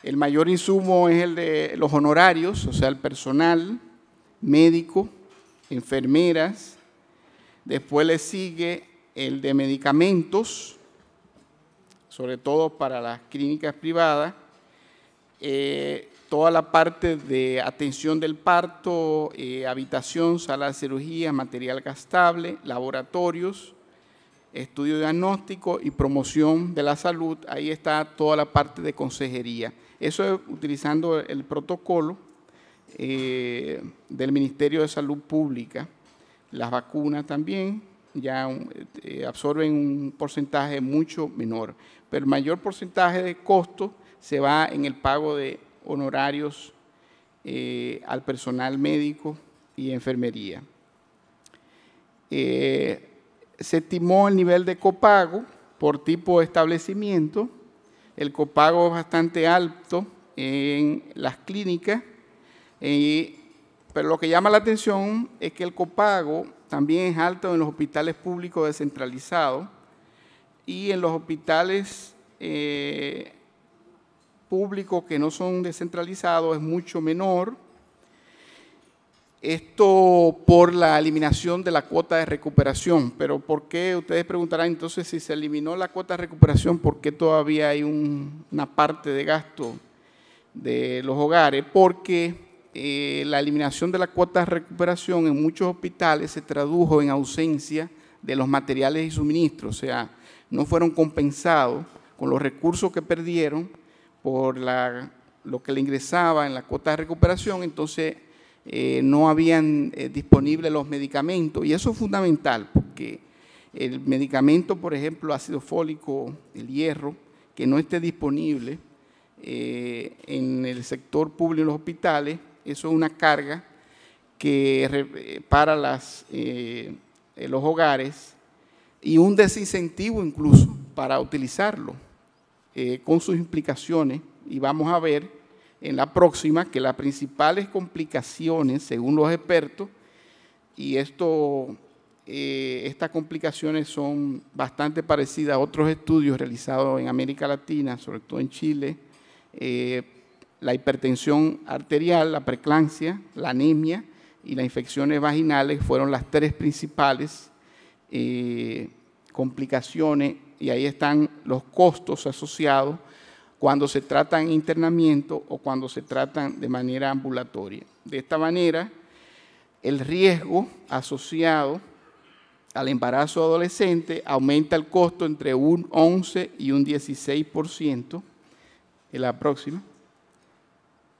el mayor insumo es el de los honorarios, o sea, el personal médico, enfermeras. Después le sigue el de medicamentos, sobre todo para las clínicas privadas. Toda la parte de atención del parto, habitación, sala de cirugía, material gastable, laboratorios, estudio diagnóstico y promoción de la salud. Ahí está toda la parte de consejería. Eso es utilizando el protocolo del Ministerio de Salud Pública. Las vacunas también ya absorben un porcentaje mucho menor, pero el mayor porcentaje de costo se va en el pago de honorarios al personal médico y enfermería. Se estimó el nivel de copago por tipo de establecimiento. El copago es bastante alto en las clínicas, pero lo que llama la atención es que el copago también es alto en los hospitales públicos descentralizados y en los hospitales públicos que no son descentralizados es mucho menor. Esto por la eliminación de la cuota de recuperación. Pero ¿por qué? Ustedes preguntarán, entonces, si se eliminó la cuota de recuperación, ¿por qué todavía hay una parte de gasto de los hogares? Porque la eliminación de la cuota de recuperación en muchos hospitales se tradujo en ausencia de los materiales y suministros. O sea, no fueron compensados con los recursos que perdieron por lo que le ingresaba en la cuota de recuperación. Entonces, no habían disponibles los medicamentos, y eso es fundamental porque el medicamento, por ejemplo, ácido fólico, el hierro, que no esté disponible en el sector público en los hospitales, eso es una carga para los hogares y un desincentivo incluso para utilizarlo, con sus implicaciones, y vamos a ver en la próxima que las principales complicaciones, según los expertos, y estas complicaciones son bastante parecidas a otros estudios realizados en América Latina, sobre todo en Chile. La hipertensión arterial, la preeclampsia, la anemia y las infecciones vaginales fueron las tres principales complicaciones, y ahí están los costos asociados cuando se tratan en internamiento o cuando se tratan de manera ambulatoria. De esta manera, el riesgo asociado al embarazo adolescente aumenta el costo entre un 11 y un 16%, en la próxima,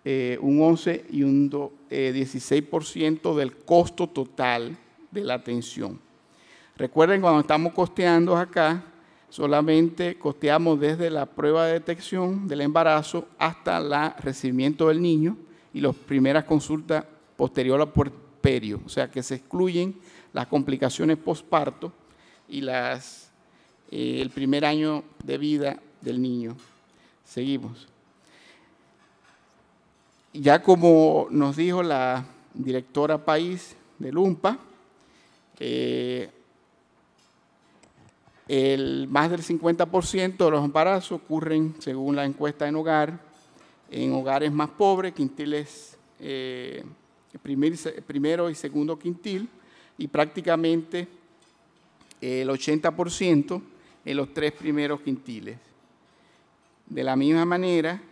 un 11 y un 16% del costo total de la atención. Recuerden, cuando estamos costeando acá, solamente costeamos desde la prueba de detección del embarazo hasta el recibimiento del niño y las primeras consultas posterior al puerperio, o sea que se excluyen las complicaciones posparto y el primer año de vida del niño. Seguimos. Ya como nos dijo la directora país del UNPA, más del 50% de los embarazos ocurren, según la encuesta en hogares más pobres, quintiles primero y segundo quintil, y prácticamente el 80% en los tres primeros quintiles. De la misma manera,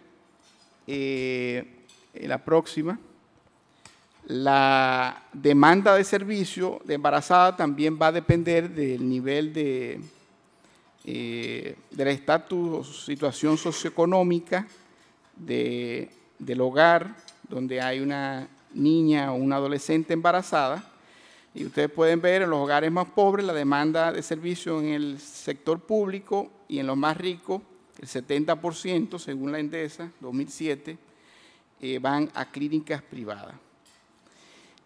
en la próxima, la demanda de servicio de embarazada también va a depender del nivel del estatus o situación socioeconómica del hogar donde hay una niña o una adolescente embarazada. Y ustedes pueden ver en los hogares más pobres la demanda de servicio en el sector público, y en los más ricos, el 70%, según la Endesa 2007, van a clínicas privadas.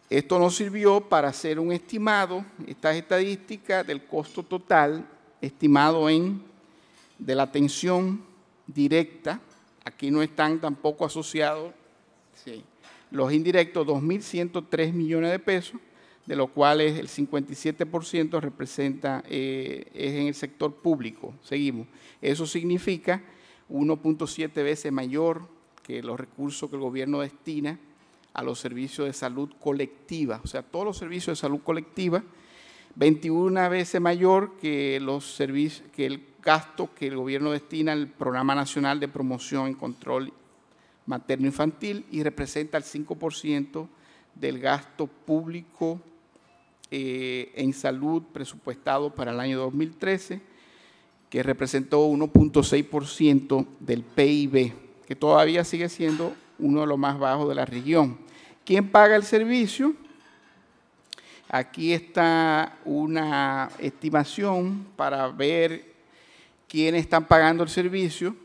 Esto nos sirvió para hacer un estimado, estas estadísticas del costo total estimado de la atención directa. Aquí no están tampoco asociados los indirectos, 2.103 millones de pesos, de los cuales el 57% representa, es en el sector público. Seguimos. Eso significa 1.7 veces mayor que los recursos que el gobierno destina a los servicios de salud colectiva, o sea, todos los servicios de salud colectiva, 21 veces mayor que el gasto que el gobierno destina al Programa Nacional de Promoción y Control Materno-Infantil, y representa el 5% del gasto público en salud presupuestado para el año 2013, que representó 1.6% del PIB, que todavía sigue siendo uno de los más bajos de la región. ¿Quién paga el servicio? Aquí está una estimación para ver quiénes están pagando el servicio,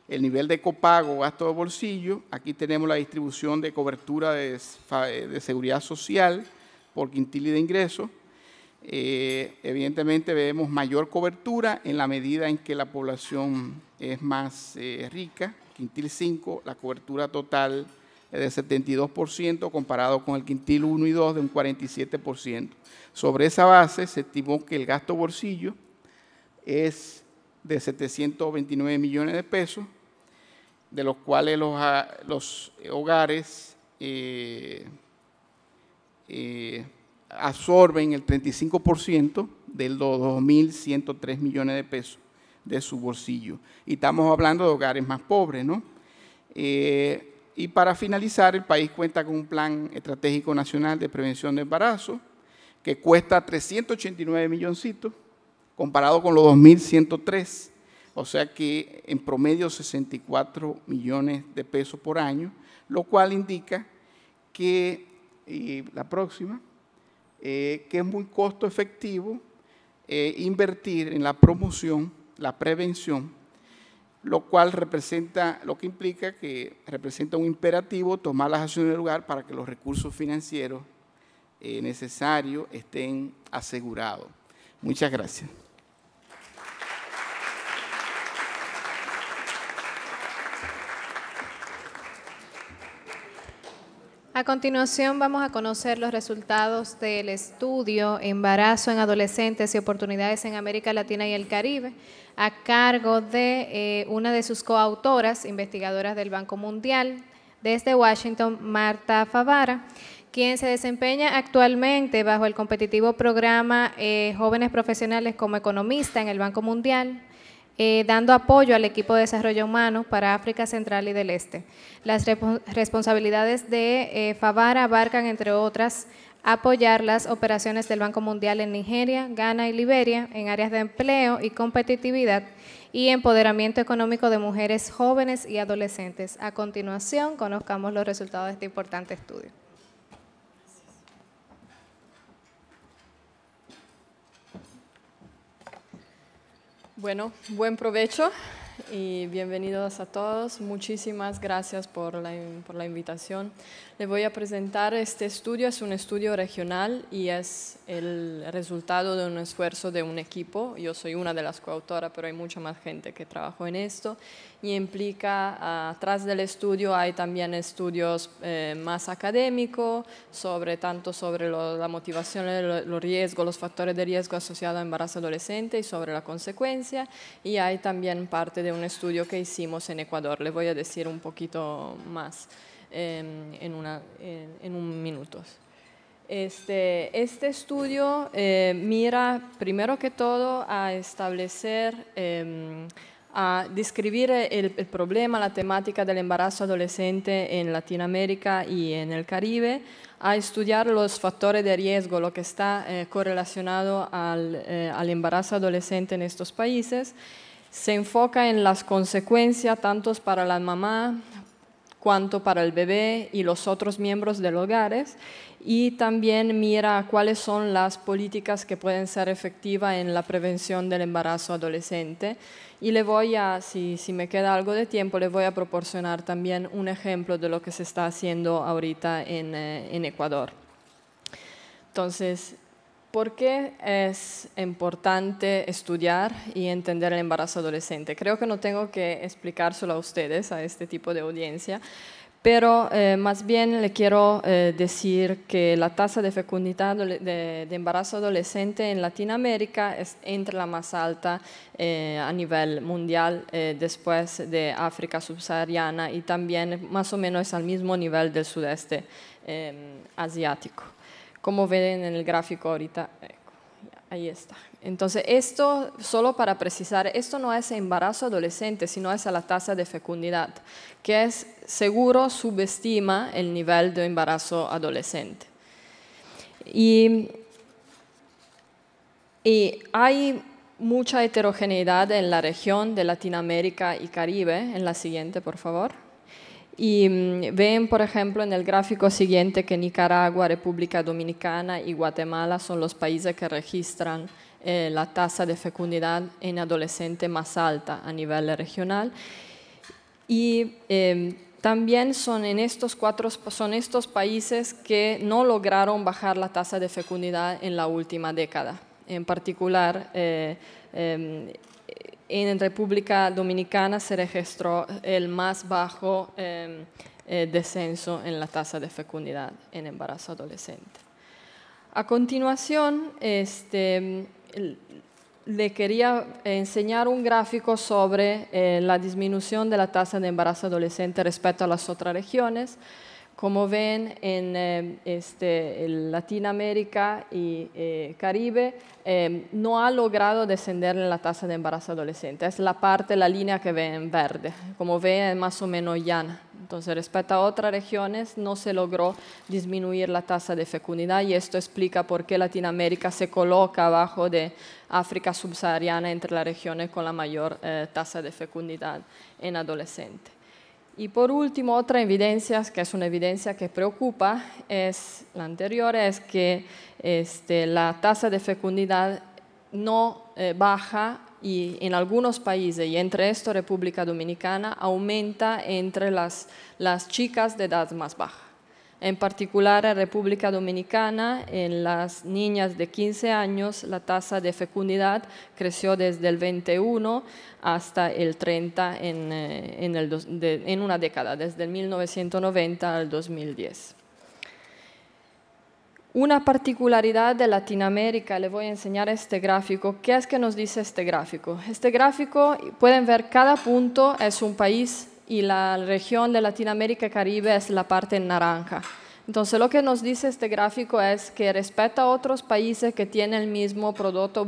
el nivel de copago, gasto de bolsillo. Aquí tenemos la distribución de cobertura de seguridad social por quintil y de ingresos. Evidentemente vemos mayor cobertura en la medida en que la población es más rica. Quintil 5, la cobertura total es de 72%, comparado con el quintil 1 y 2 de un 47%. Sobre esa base se estimó que el gasto bolsillo es de 729 millones de pesos, de los cuales los hogares absorben el 35% de los 2.103 millones de pesos de su bolsillo. Y estamos hablando de hogares más pobres, ¿no? Y para finalizar, el país cuenta con un plan estratégico nacional de prevención de embarazo que cuesta 389 milloncitos, comparado con los 2.103, o sea que en promedio 64 millones de pesos por año, lo cual indica que, la próxima, que es muy costo efectivo invertir en la promoción, la prevención, lo cual implica que representa un imperativo tomar las acciones del lugar para que los recursos financieros necesarios estén asegurados. Muchas gracias. A continuación vamos a conocer los resultados del estudio Embarazo en Adolescentes y Oportunidades en América Latina y el Caribe, a cargo de una de sus coautoras, investigadoras del Banco Mundial, desde Washington, Marta Favara, quien se desempeña actualmente bajo el competitivo programa Jóvenes Profesionales como economista en el Banco Mundial, dando apoyo al equipo de desarrollo humano para África Central y del Este. Las responsabilidades de Favara abarcan, entre otras, apoyar las operaciones del Banco Mundial en Nigeria, Ghana y Liberia en áreas de empleo y competitividad y empoderamiento económico de mujeres jóvenes y adolescentes. A continuación, conozcamos los resultados de este importante estudio. Bueno, buen provecho y bienvenidos a todos. Muchísimas gracias por la invitación. Les voy a presentar este estudio. Es un estudio regional y es el resultado de un esfuerzo de un equipo. Yo soy una de las coautoras, pero hay mucha más gente que trabajó en esto. Y implica, atrás del estudio hay también estudios más académicos, tanto sobre la motivación, los riesgos, los factores de riesgo asociados a embarazo adolescente y sobre la consecuencia. Y hay también parte de un estudio que hicimos en Ecuador. Les voy a decir un poquito más en un minuto. Este estudio mira primero que todo a establecer, a describir el problema, la temática del embarazo adolescente en Latinoamérica y en el Caribe, a estudiar los factores de riesgo, lo que está correlacionado al embarazo adolescente en estos países. Se enfoca en las consecuencias tanto para la mamá cuanto para el bebé y los otros miembros del hogar, y también mira cuáles son las políticas que pueden ser efectivas en la prevención del embarazo adolescente. Y le voy a, si me queda algo de tiempo, le voy a proporcionar también un ejemplo de lo que se está haciendo ahorita en Ecuador. Entonces, ¿por qué es importante estudiar y entender el embarazo adolescente? Creo que no tengo que explicárselo a ustedes, a este tipo de audiencia, pero más bien le quiero decir que la tasa de fecundidad de embarazo adolescente en Latinoamérica es entre la más alta a nivel mundial, después de África subsahariana, y también más o menos es al mismo nivel del sudeste asiático. Como ven en el gráfico ahorita, ahí está. Entonces, esto, solo para precisar, esto no es embarazo adolescente, sino es a la tasa de fecundidad, que es seguro subestima el nivel de embarazo adolescente. Y hay mucha heterogeneidad en la región de Latinoamérica y Caribe. En la siguiente, por favor. Y ven, por ejemplo, en el gráfico siguiente que Nicaragua, República Dominicana y Guatemala son los países que registran la tasa de fecundidad en adolescente más alta a nivel regional. Y también son estos países que no lograron bajar la tasa de fecundidad en la última década. En particular, en República Dominicana se registró el más bajo descenso en la tasa de fecundidad en embarazo adolescente. A continuación, le quería enseñar un gráfico sobre la disminución de la tasa de embarazo adolescente respecto a las otras regiones. Como ven, en Latinoamérica y Caribe no ha logrado descender en la tasa de embarazo adolescente. Es la línea que ven en verde. Como ven, es más o menos llana. Entonces, respecto a otras regiones, no se logró disminuir la tasa de fecundidad, y esto explica por qué Latinoamérica se coloca abajo de África subsahariana entre las regiones con la mayor tasa de fecundidad en adolescente. Y por último, otra evidencia, que es una evidencia que preocupa, es la anterior, es que la tasa de fecundidad no baja, y en algunos países, y entre estos República Dominicana, aumenta entre las chicas de edad más baja. En particular, en República Dominicana, en las niñas de 15 años, la tasa de fecundidad creció desde el 21 hasta el 30 en una década, desde el 1990 al 2010. Una particularidad de Latinoamérica, le voy a enseñar este gráfico. ¿Qué es que nos dice este gráfico? Este gráfico, pueden ver, cada punto es un país y la región de Latinoamérica y Caribe es la parte en naranja. Entonces, lo que nos dice este gráfico es que respecto a otros países que tienen el mismo Producto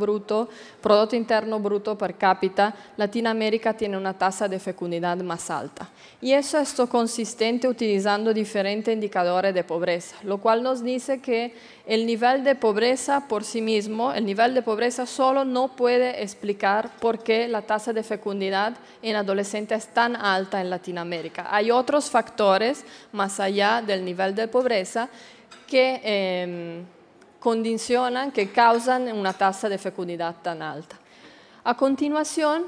Interno Bruto per cápita, Latinoamérica tiene una tasa de fecundidad más alta. Y eso es consistente utilizando diferentes indicadores de pobreza, lo cual nos dice que el nivel de pobreza por sí mismo, el nivel de pobreza solo no puede explicar por qué la tasa de fecundidad en adolescentes es tan alta en Latinoamérica. Hay otros factores más allá del nivel de pobreza que condicionan, que causan una tasa de fecundidad tan alta. A continuación,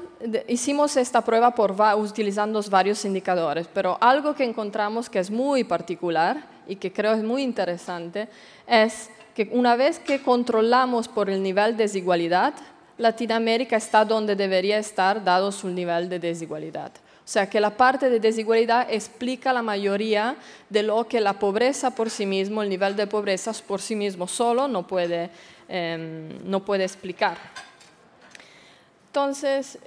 hicimos esta prueba utilizando varios indicadores, pero algo que encontramos que es muy particular y que creo es muy interesante es que una vez que controlamos por el nivel de desigualdad, Latinoamérica está donde debería estar dado su nivel de desigualdad. O sea que la parte de desigualdad explica la mayoría de lo que la pobreza por sí mismo, el nivel de pobreza por sí mismo solo no puede explicar. Entonces,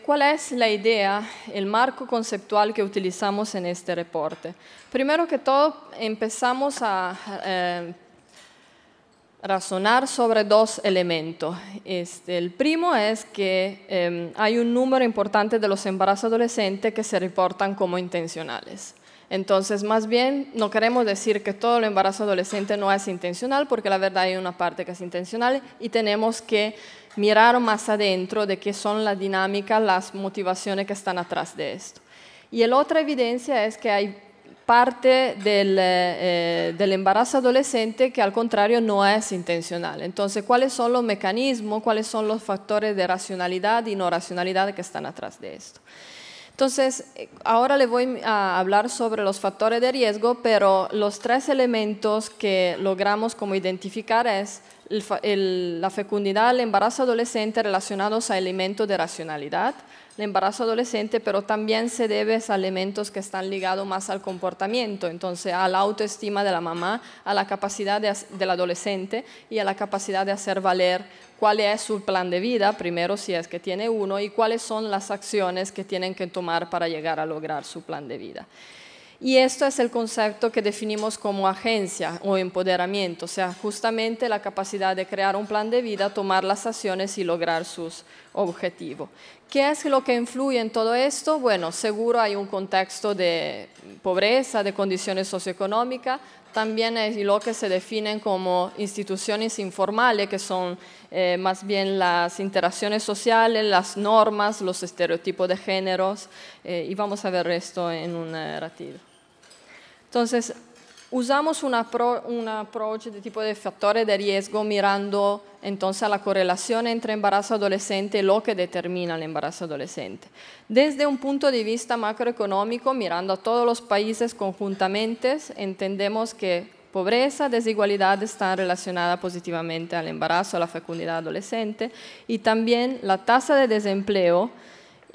¿cuál es la idea, el marco conceptual que utilizamos en este reporte? Primero que todo, empezamos a razonar sobre dos elementos. El primo es que hay un número importante de los embarazos adolescentes que se reportan como intencionales. Entonces, más bien, no queremos decir que todo el embarazo adolescente no es intencional, porque la verdad hay una parte que es intencional y tenemos que mirar más adentro de qué son las dinámicas, las motivaciones que están atrás de esto. Y la otra evidencia es que hay parte del embarazo adolescente que al contrario no es intencional. Entonces, ¿cuáles son los mecanismos, cuáles son los factores de racionalidad y no racionalidad que están atrás de esto? Entonces, ahora le voy a hablar sobre los factores de riesgo, pero los tres elementos que logramos como identificar es la fecundidad, el embarazo adolescente relacionados a elementos de racionalidad, el embarazo adolescente, pero también se debe a elementos que están ligados más al comportamiento, entonces a la autoestima de la mamá, a la capacidad del adolescente y a la capacidad de hacer valer cuál es su plan de vida, primero si es que tiene uno, y cuáles son las acciones que tienen que tomar para llegar a lograr su plan de vida. Y esto es el concepto que definimos como agencia o empoderamiento, o sea, justamente la capacidad de crear un plan de vida, tomar las acciones y lograr sus objetivos. ¿Qué es lo que influye en todo esto? Bueno, seguro hay un contexto de pobreza, de condiciones socioeconómicas, también es lo que se definen como instituciones informales, que son más bien las interacciones sociales, las normas, los estereotipos de géneros, y vamos a ver esto en un ratito. Entonces, usamos un approach de tipo de factores de riesgo mirando entonces la correlación entre embarazo adolescente y lo que determina el embarazo adolescente. Desde un punto de vista macroeconómico, mirando a todos los países conjuntamente, entendemos que pobreza, desigualdad están relacionadas positivamente al embarazo, a la fecundidad adolescente, y también la tasa de desempleo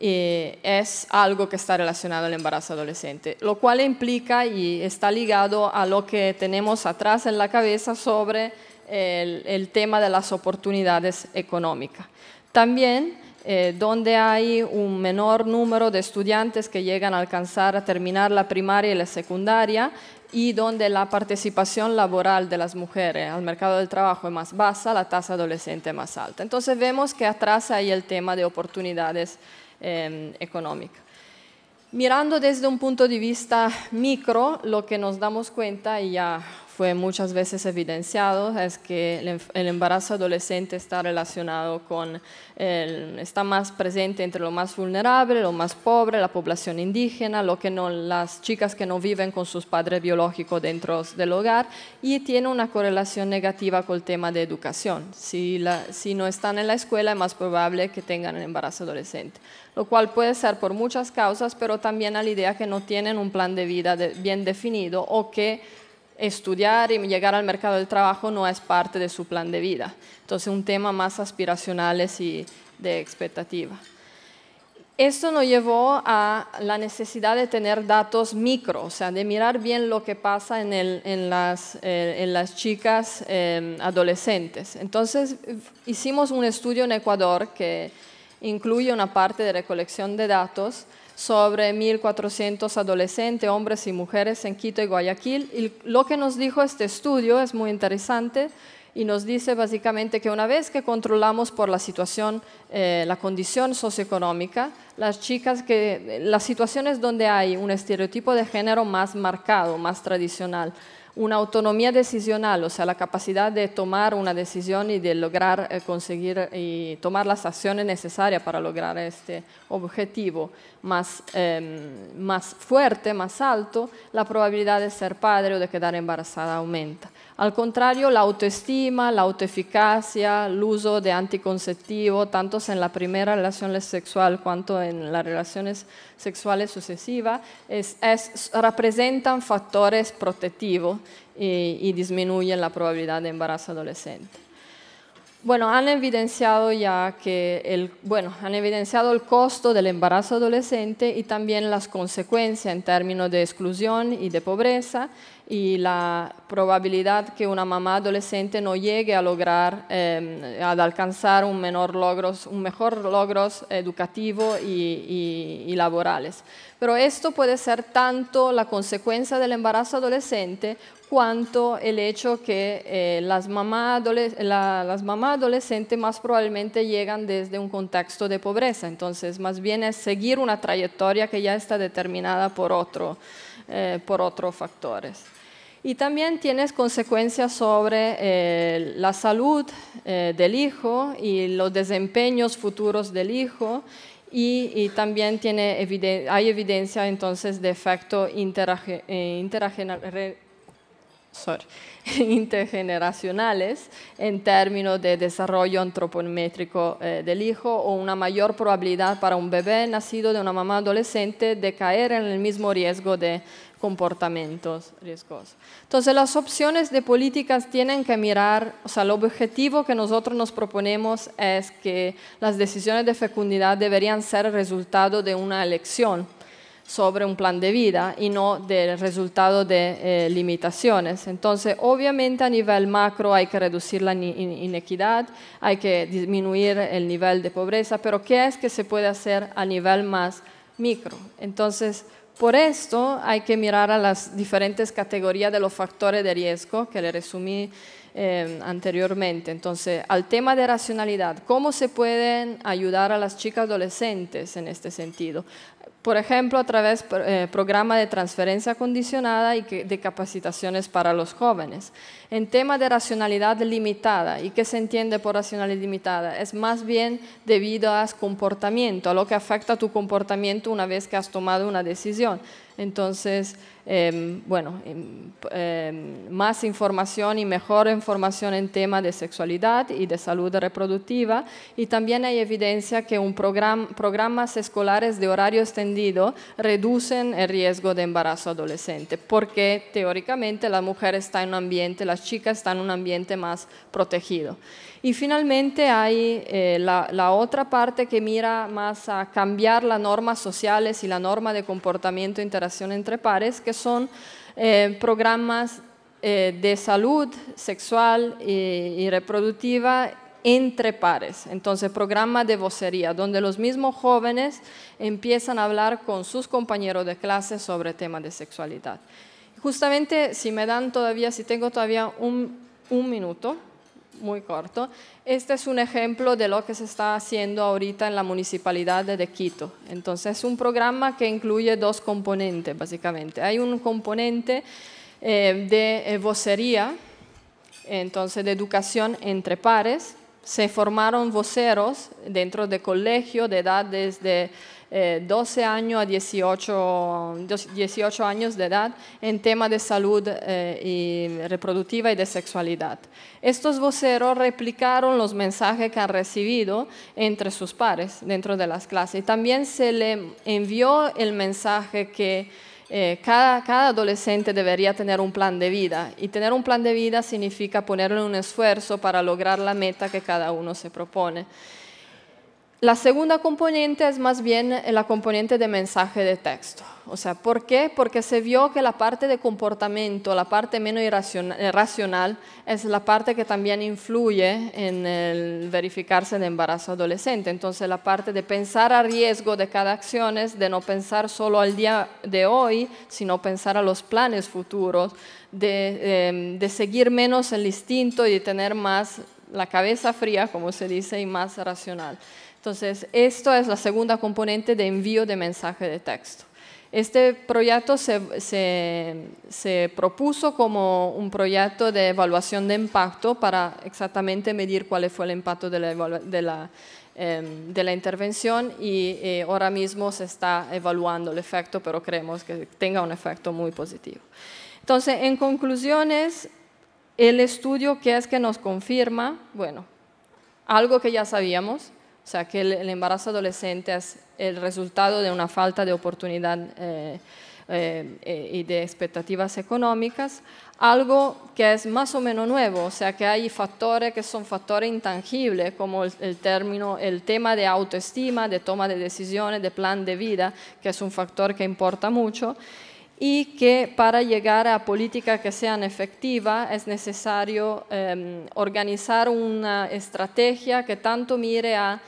es algo que está relacionado al embarazo adolescente, lo cual implica y está ligado a lo que tenemos atrás en la cabeza sobre el tema de las oportunidades económicas. También, donde hay un menor número de estudiantes que llegan a alcanzar a terminar la primaria y la secundaria, y donde la participación laboral de las mujeres al mercado del trabajo es más baja, la tasa adolescente es más alta. Entonces vemos que atrás hay el tema de oportunidades económicas. Mirando desde un punto de vista micro, lo que nos damos cuenta, y ya fue muchas veces evidenciado, es que el embarazo adolescente está relacionado con, está más presente entre lo más vulnerable, lo más pobre, la población indígena, las chicas que no viven con sus padres biológicos dentro del hogar, y tiene una correlación negativa con el tema de educación. Si no están en la escuela, es más probable que tengan el embarazo adolescente, lo cual puede ser por muchas causas, pero también a la idea que no tienen un plan de vida bien definido, o que estudiar y llegar al mercado del trabajo no es parte de su plan de vida. Entonces, un tema más aspiracional y de expectativa. Esto nos llevó a la necesidad de tener datos micro, o sea, de mirar bien lo que pasa en las chicas adolescentes. Entonces, hicimos un estudio en Ecuador que incluye una parte de recolección de datos sobre 1.400 adolescentes, hombres y mujeres en Quito y Guayaquil. Y lo que nos dijo este estudio es muy interesante y nos dice básicamente que una vez que controlamos por la situación, la condición socioeconómica, las situaciones donde hay un estereotipo de género más marcado, más tradicional, una autonomía decisional, o sea, la capacidad de tomar una decisión y de lograr conseguir y tomar las acciones necesarias para lograr este objetivo más fuerte, más alto, la probabilidad de ser padre o de quedar embarazada aumenta. Al contrario, la autoestima, la autoeficacia, el uso de anticonceptivo, tanto en la primera relación sexual cuanto en las relaciones sexuales sucesivas, representan factores protectivos y disminuyen la probabilidad de embarazo adolescente. Bueno, han evidenciado el costo del embarazo adolescente y también las consecuencias en términos de exclusión y de pobreza y la probabilidad que una mamá adolescente no llegue a lograr, a alcanzar un mejor logros educativos y laborales. Pero esto puede ser tanto la consecuencia del embarazo adolescente cuanto el hecho que las mamás adolescentes más probablemente llegan desde un contexto de pobreza. Entonces, más bien es seguir una trayectoria que ya está determinada por otros factores. Y también tienes consecuencias sobre la salud del hijo y los desempeños futuros del hijo. Y también hay evidencia entonces de efectos intergeneracionales en términos de desarrollo antropométrico del hijo o una mayor probabilidad para un bebé nacido de una mamá adolescente de caer en el mismo riesgo de comportamientos riesgosos. Entonces, las opciones de políticas tienen que mirar, o sea, el objetivo que nosotros nos proponemos es que las decisiones de fecundidad deberían ser el resultado de una elección sobre un plan de vida y no del resultado de limitaciones. Entonces, obviamente a nivel macro hay que reducir la inequidad, hay que disminuir el nivel de pobreza, pero ¿qué es que se puede hacer a nivel más micro? Entonces, por esto hay que mirar a las diferentes categorías de los factores de riesgo que le resumí anteriormente. Entonces, al tema de racionalidad, ¿cómo se pueden ayudar a las chicas adolescentes en este sentido? Por ejemplo, a través de programas de transferencia condicionada y de capacitaciones para los jóvenes. En tema de racionalidad limitada, ¿y qué se entiende por racionalidad limitada? Es más bien debido a comportamiento, a lo que afecta a tu comportamiento una vez que has tomado una decisión. Entonces, más información y mejor información en tema de sexualidad y de salud reproductiva. Y también hay evidencia que programas escolares de horario extendido reducen el riesgo de embarazo adolescente, porque teóricamente la mujer está en un ambiente, las chicas están en un ambiente más protegido. Y finalmente hay la otra parte que mira más a cambiar las normas sociales y la norma de comportamiento e interacción entre pares, que son programas de salud sexual y reproductiva entre pares. Entonces, programas de vocería, donde los mismos jóvenes empiezan a hablar con sus compañeros de clase sobre temas de sexualidad. Justamente, si tengo todavía un minuto, muy corto. Este es un ejemplo de lo que se está haciendo ahorita en la Municipalidad de Quito. Entonces, es un programa que incluye dos componentes, básicamente. Hay un componente de vocería, entonces de educación entre pares. Se formaron voceros dentro de colegio de edad desde 12 años a 18 años de edad en temas de salud y reproductiva y de sexualidad. Estos voceros replicaron los mensajes que han recibido entre sus pares dentro de las clases. Y también se le envió el mensaje que cada adolescente debería tener un plan de vida. Y tener un plan de vida significa ponerle un esfuerzo para lograr la meta que cada uno se propone. La segunda componente es más bien la componente de mensaje de texto. O sea, ¿por qué? Porque se vio que la parte de comportamiento, la parte menos racional, es la parte que también influye en el verificarse de embarazo adolescente. Entonces, la parte de pensar a riesgo de cada acción es de no pensar solo al día de hoy, sino pensar a los planes futuros, de seguir menos el instinto y de tener más la cabeza fría, como se dice, y más racional. Entonces, esto es la segunda componente de envío de mensaje de texto. Este proyecto se propuso como un proyecto de evaluación de impacto para exactamente medir cuál fue el impacto de la intervención y ahora mismo se está evaluando el efecto, pero creemos que tenga un efecto muy positivo. Entonces, en conclusiones, el estudio, ¿qué es que nos confirma? Bueno, algo que ya sabíamos, o sea, que el embarazo adolescente es el resultado de una falta de oportunidad y de expectativas económicas, algo que es más o menos nuevo, o sea, que hay factores que son factores intangibles, como el tema de autoestima, de toma de decisiones, de plan de vida, que es un factor que importa mucho, y que para llegar a políticas que sean efectivas es necesario organizar una estrategia que tanto mire a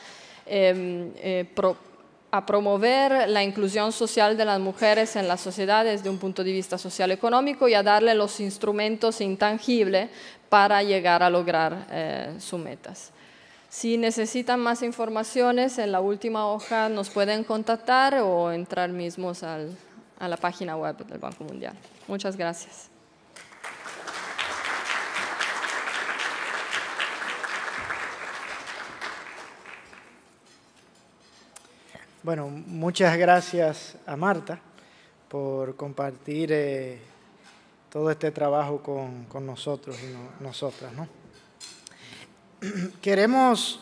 promover la inclusión social de las mujeres en la sociedad desde un punto de vista social-económico y a darle los instrumentos intangibles para llegar a lograr sus metas. Si necesitan más informaciones, en la última hoja nos pueden contactar o entrar mismos a la página web del Banco Mundial. Muchas gracias. Bueno, muchas gracias a Marta por compartir todo este trabajo con nosotros y nosotras, ¿no? Queremos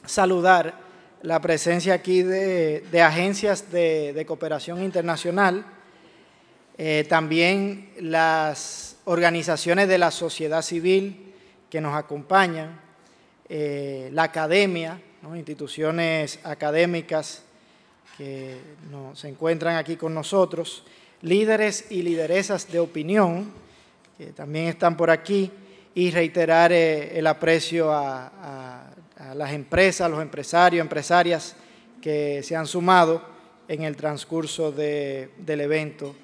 saludar la presencia aquí de agencias de cooperación internacional, también las organizaciones de la sociedad civil que nos acompañan, la academia, ¿no? Instituciones académicas que se encuentran aquí con nosotros, líderes y lideresas de opinión que también están por aquí, y reiterar el aprecio a las empresas, los empresarios, empresarias que se han sumado en el transcurso del evento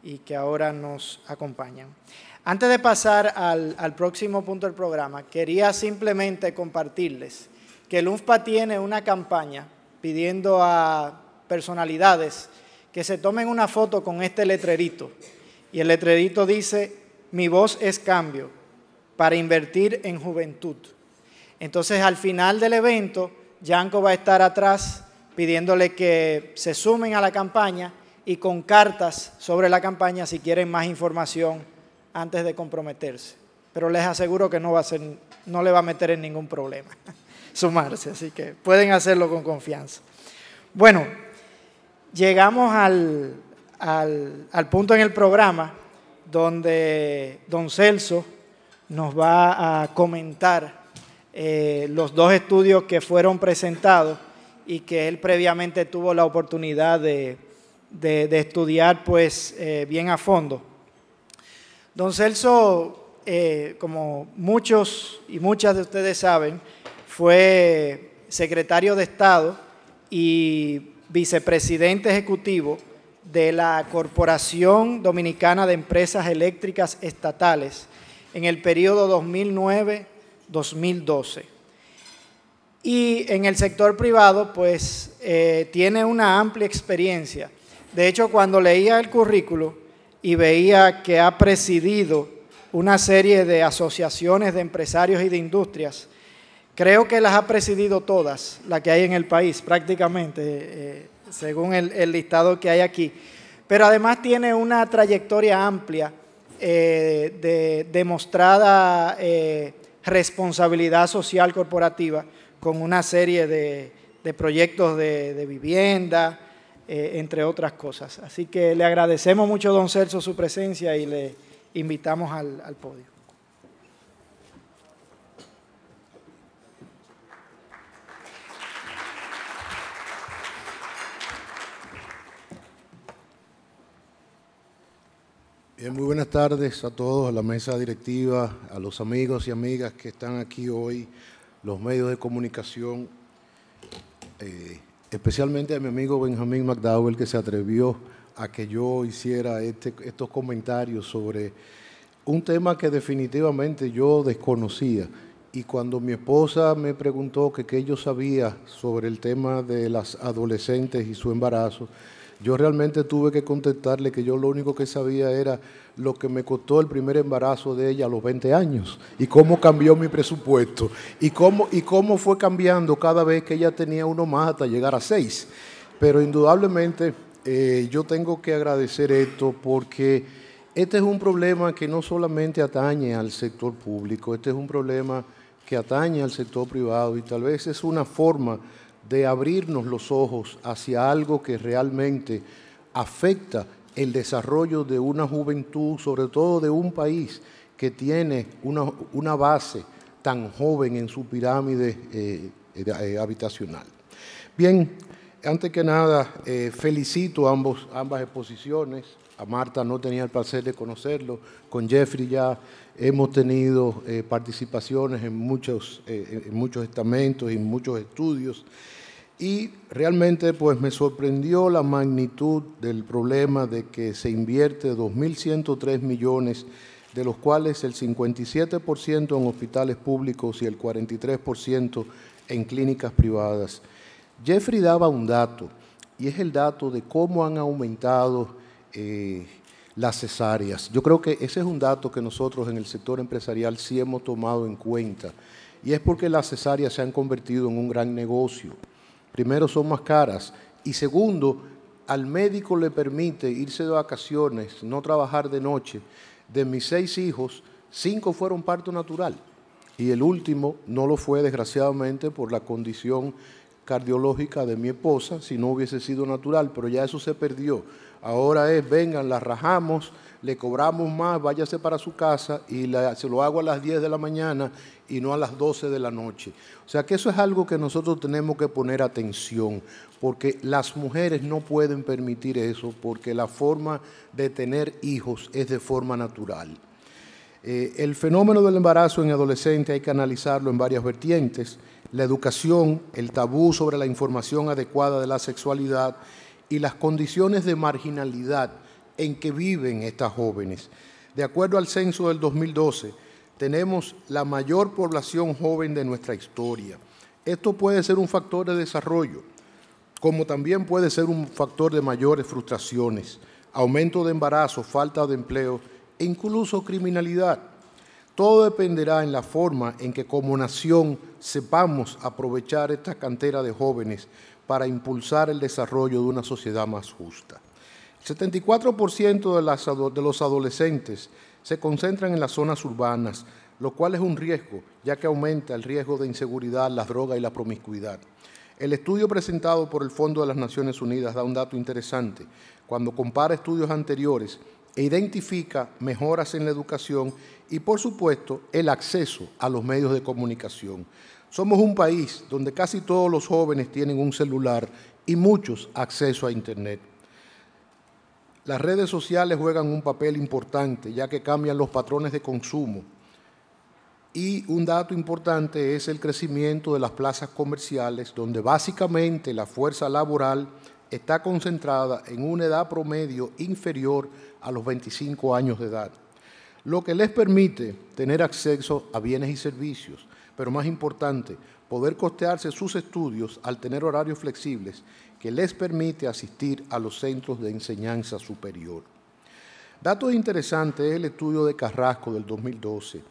y que ahora nos acompañan. Antes de pasar al próximo punto del programa, quería simplemente compartirles que el UNFPA tiene una campaña pidiendo a personalidades que se tomen una foto con este letrerito. Y el letrerito dice: mi voz es cambio, para invertir en juventud. Entonces, al final del evento, Yanko va a estar atrás pidiéndole que se sumen a la campaña y con cartas sobre la campaña si quieren más información antes de comprometerse. Pero les aseguro que no le va a meter en ningún problema sumarse, así que pueden hacerlo con confianza. Bueno, llegamos al punto en el programa donde don Celso nos va a comentar los dos estudios que fueron presentados y que él previamente tuvo la oportunidad de estudiar pues bien a fondo. Don Celso, como muchos y muchas de ustedes saben, fue secretario de Estado y vicepresidente ejecutivo de la Corporación Dominicana de Empresas Eléctricas Estatales en el periodo 2009-2012. Y en el sector privado, pues, tiene una amplia experiencia. De hecho, cuando leía el currículo y veía que ha presidido una serie de asociaciones de empresarios y de industrias, creo que las ha presidido todas, las que hay en el país prácticamente, según el listado que hay aquí. Pero además tiene una trayectoria amplia de demostrada responsabilidad social corporativa con una serie de proyectos de vivienda, entre otras cosas. Así que le agradecemos mucho, don Celso, su presencia y le invitamos al podio. Muy buenas tardes a todos, a la mesa directiva, a los amigos y amigas que están aquí hoy, los medios de comunicación, especialmente a mi amigo Benjamín McDowell, que se atrevió a que yo hiciera estos comentarios sobre un tema que definitivamente yo desconocía. Y cuando mi esposa me preguntó que qué yo sabía sobre el tema de las adolescentes y su embarazo, yo realmente tuve que contestarle que yo lo único que sabía era lo que me costó el primer embarazo de ella a los 20 años y cómo cambió mi presupuesto y cómo fue cambiando cada vez que ella tenía uno más hasta llegar a 6. Pero indudablemente yo tengo que agradecer esto porque este es un problema que no solamente atañe al sector público, este es un problema que atañe al sector privado y tal vez es una forma de abrirnos los ojos hacia algo que realmente afecta el desarrollo de una juventud, sobre todo de un país que tiene una base tan joven en su pirámide habitacional. Bien, antes que nada, felicito ambas exposiciones. A Marta no tenía el placer de conocerlo, con Jeffrey ya hemos tenido participaciones en muchos estamentos y en muchos estudios. Y realmente pues me sorprendió la magnitud del problema de que se invierte 2.103 millones, de los cuales el 57% en hospitales públicos y el 43% en clínicas privadas. Jeffrey daba un dato, y es el dato de cómo han aumentado las cesáreas. Yo creo que ese es un dato que nosotros en el sector empresarial sí hemos tomado en cuenta, y es porque las cesáreas se han convertido en un gran negocio. Primero, son más caras y segundo, al médico le permite irse de vacaciones, no trabajar de noche. De mis 6 hijos, 5 fueron parto natural y el último no lo fue desgraciadamente por la condición cardiológica de mi esposa, si no hubiese sido natural, pero ya eso se perdió. Ahora es, vengan, la rajamos, le cobramos más, váyase para su casa y se lo hago a las 10 de la mañana y no a las 12 de la noche. O sea que eso es algo que nosotros tenemos que poner atención, porque las mujeres no pueden permitir eso, porque la forma de tener hijos es de forma natural. El fenómeno del embarazo en adolescentes hay que analizarlo en varias vertientes: la educación, el tabú sobre la información adecuada de la sexualidad y las condiciones de marginalidad en que viven estas jóvenes. De acuerdo al censo del 2012, tenemos la mayor población joven de nuestra historia. Esto puede ser un factor de desarrollo, como también puede ser un factor de mayores frustraciones, aumento de embarazo, falta de empleo e incluso criminalidad. Todo dependerá en la forma en que como nación sepamos aprovechar esta cantera de jóvenes para impulsar el desarrollo de una sociedad más justa. El 74% de los adolescentes se concentran en las zonas urbanas, lo cual es un riesgo, ya que aumenta el riesgo de inseguridad, las drogas y la promiscuidad. El estudio presentado por el Fondo de las Naciones Unidas da un dato interesante cuando compara estudios anteriores e identifica mejoras en la educación y, por supuesto, el acceso a los medios de comunicación. Somos un país donde casi todos los jóvenes tienen un celular y muchos acceso a Internet. Las redes sociales juegan un papel importante, ya que cambian los patrones de consumo. Y un dato importante es el crecimiento de las plazas comerciales, donde básicamente la fuerza laboral está concentrada en una edad promedio inferior a los 25 años de edad, lo que les permite tener acceso a bienes y servicios, pero más importante, poder costearse sus estudios al tener horarios flexibles que les permite asistir a los centros de enseñanza superior. Dato interesante es el estudio de Carrasco del 2012,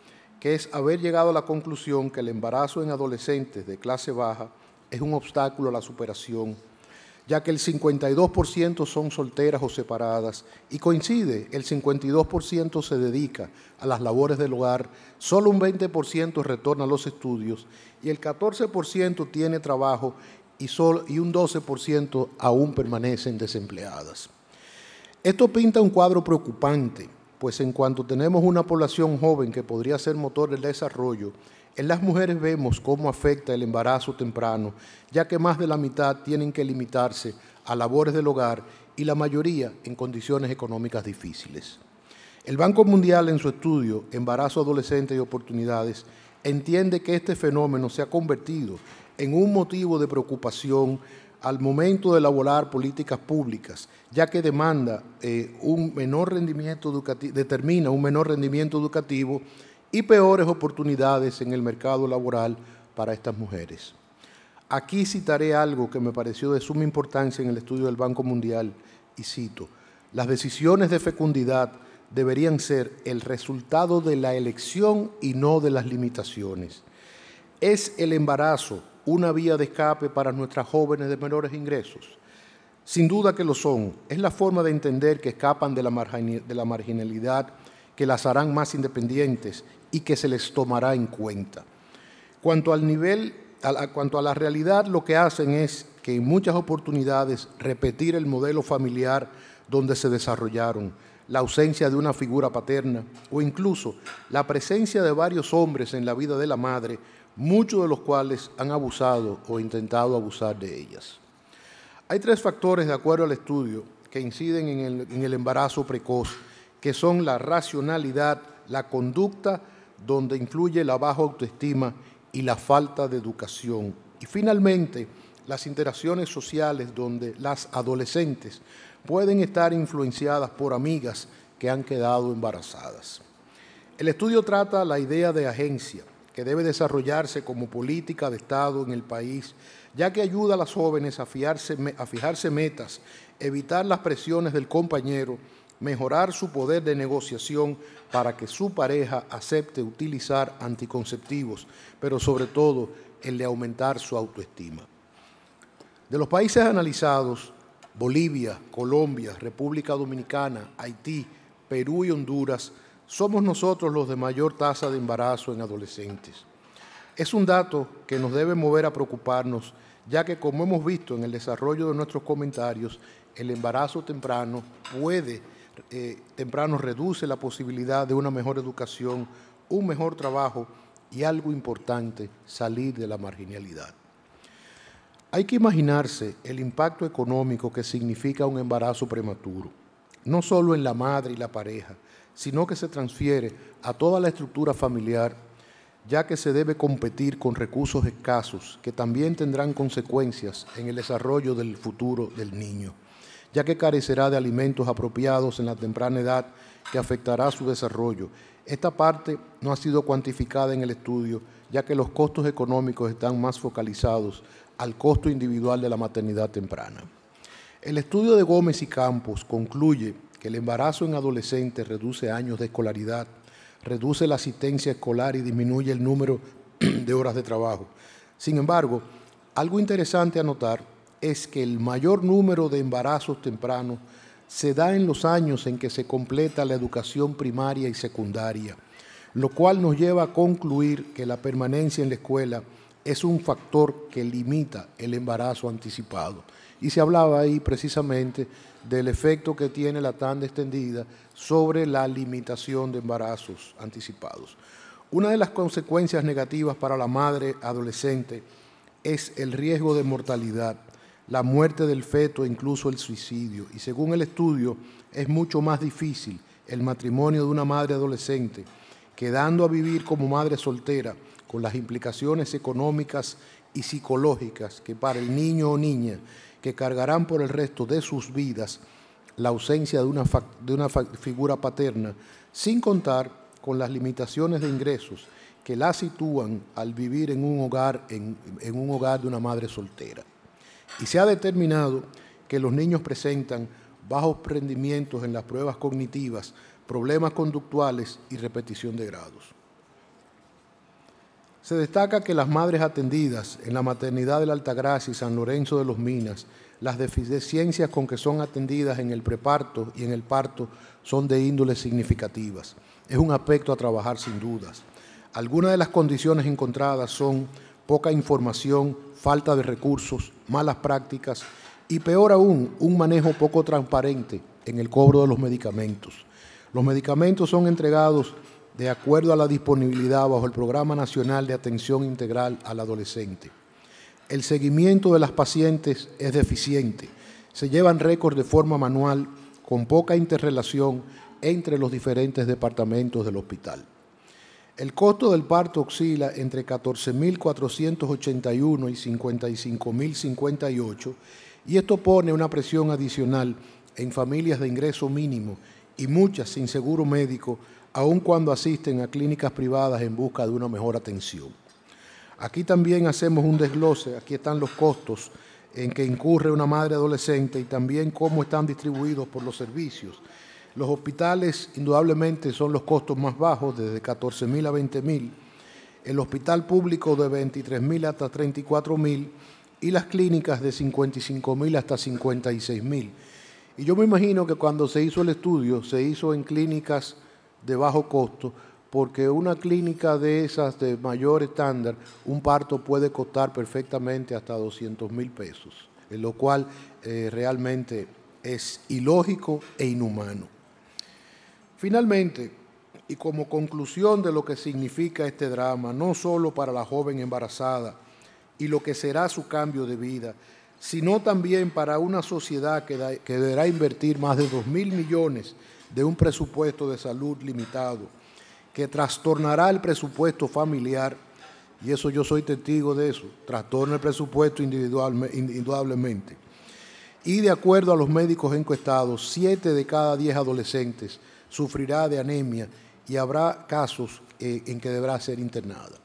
que es haber llegado a la conclusión que el embarazo en adolescentes de clase baja es un obstáculo a la superación, ya que el 52% son solteras o separadas y coincide, el 52% se dedica a las labores del hogar, solo un 20% retorna a los estudios y el 14% tiene trabajo y un 12% aún permanecen desempleadas. Esto pinta un cuadro preocupante, pues en cuanto tenemos una población joven que podría ser motor del desarrollo, en las mujeres vemos cómo afecta el embarazo temprano, ya que más de la mitad tienen que limitarse a labores del hogar y la mayoría en condiciones económicas difíciles. El Banco Mundial, en su estudio Embarazo Adolescente y Oportunidades, entiende que este fenómeno se ha convertido en un motivo de preocupación al momento de elaborar políticas públicas, ya que determina un menor rendimiento educativo y peores oportunidades en el mercado laboral para estas mujeres. Aquí citaré algo que me pareció de suma importancia en el estudio del Banco Mundial, y cito: las decisiones de fecundidad deberían ser el resultado de la elección y no de las limitaciones. ¿Es el embarazo una vía de escape para nuestras jóvenes de menores ingresos? Sin duda que lo son. Es la forma de entender que escapan de la marginalidad, que las harán más independientes y que se les tomará en cuenta. Cuanto a la realidad, lo que hacen es que en muchas oportunidades repetir el modelo familiar donde se desarrollaron, la ausencia de una figura paterna o incluso la presencia de varios hombres en la vida de la madre, muchos de los cuales han abusado o intentado abusar de ellas. Hay 3 factores, de acuerdo al estudio, que inciden en el embarazo precoz, que son la racionalidad, la conducta, donde influye la baja autoestima y la falta de educación. Y finalmente, las interacciones sociales, donde las adolescentes pueden estar influenciadas por amigas que han quedado embarazadas. El estudio trata la idea de agencia, que debe desarrollarse como política de Estado en el país, ya que ayuda a las jóvenes a fijarse metas, evitar las presiones del compañero, mejorar su poder de negociación para que su pareja acepte utilizar anticonceptivos, pero sobre todo el de aumentar su autoestima. De los países analizados, Bolivia, Colombia, República Dominicana, Haití, Perú y Honduras, somos nosotros los de mayor tasa de embarazo en adolescentes. Es un dato que nos debe mover a preocuparnos, ya que, como hemos visto en el desarrollo de nuestros comentarios, el embarazo temprano reduce la posibilidad de una mejor educación, un mejor trabajo y, algo importante, salir de la marginalidad. Hay que imaginarse el impacto económico que significa un embarazo prematuro, no solo en la madre y la pareja, sino que se transfiere a toda la estructura familiar, ya que se debe competir con recursos escasos que también tendrán consecuencias en el desarrollo del futuro del niño, ya que carecerá de alimentos apropiados en la temprana edad, que afectará su desarrollo. Esta parte no ha sido cuantificada en el estudio, ya que los costos económicos están más focalizados al costo individual de la maternidad temprana. El estudio de Gómez y Campos concluye que el embarazo en adolescentes reduce años de escolaridad, reduce la asistencia escolar y disminuye el número de horas de trabajo. Sin embargo, algo interesante a notar es que el mayor número de embarazos tempranos se da en los años en que se completa la educación primaria y secundaria, lo cual nos lleva a concluir que la permanencia en la escuela es un factor que limita el embarazo anticipado. Y se hablaba ahí precisamente del efecto que tiene la tanda extendida sobre la limitación de embarazos anticipados. Una de las consecuencias negativas para la madre adolescente es el riesgo de mortalidad, la muerte del feto e incluso el suicidio. Y según el estudio, es mucho más difícil el matrimonio de una madre adolescente, quedando a vivir como madre soltera, con las implicaciones económicas y psicológicas que para el niño o niña que cargarán por el resto de sus vidas la ausencia de una figura paterna, sin contar con las limitaciones de ingresos que la sitúan al vivir en un hogar de una madre soltera. Y se ha determinado que los niños presentan bajos rendimientos en las pruebas cognitivas, problemas conductuales y repetición de grados. Se destaca que las madres atendidas en la maternidad de la Altagracia y San Lorenzo de los Minas, las deficiencias con que son atendidas en el preparto y en el parto son de índoles significativas. Es un aspecto a trabajar sin dudas. Algunas de las condiciones encontradas son poca información, falta de recursos, malas prácticas y, peor aún, un manejo poco transparente en el cobro de los medicamentos. Los medicamentos son entregados de acuerdo a la disponibilidad bajo el Programa Nacional de Atención Integral al Adolescente. El seguimiento de las pacientes es deficiente. Se llevan récords de forma manual, con poca interrelación entre los diferentes departamentos del hospital. El costo del parto oscila entre 14.481 y 55.058, y esto pone una presión adicional en familias de ingreso mínimo y muchas sin seguro médico, aun cuando asisten a clínicas privadas en busca de una mejor atención. Aquí también hacemos un desglose, aquí están los costos en que incurre una madre adolescente y también cómo están distribuidos por los servicios. Los hospitales indudablemente son los costos más bajos, desde 14.000 a 20.000, el hospital público de 23.000 hasta 34.000 y las clínicas de 55.000 hasta 56.000. Y yo me imagino que cuando se hizo el estudio, se hizo en clínicas de bajo costo, porque una clínica de esas de mayor estándar, un parto puede costar perfectamente hasta 200.000 pesos, lo cual realmente es ilógico e inhumano. Finalmente, y como conclusión de lo que significa este drama, no solo para la joven embarazada y lo que será su cambio de vida, sino también para una sociedad que deberá invertir más de 2.000 millones de un presupuesto de salud limitado, que trastornará el presupuesto familiar, y eso yo soy testigo de eso, trastorna el presupuesto indudablemente. Y de acuerdo a los médicos encuestados, 7 de cada 10 adolescentes sufrirá de anemia y habrá casos en que deberá ser internada.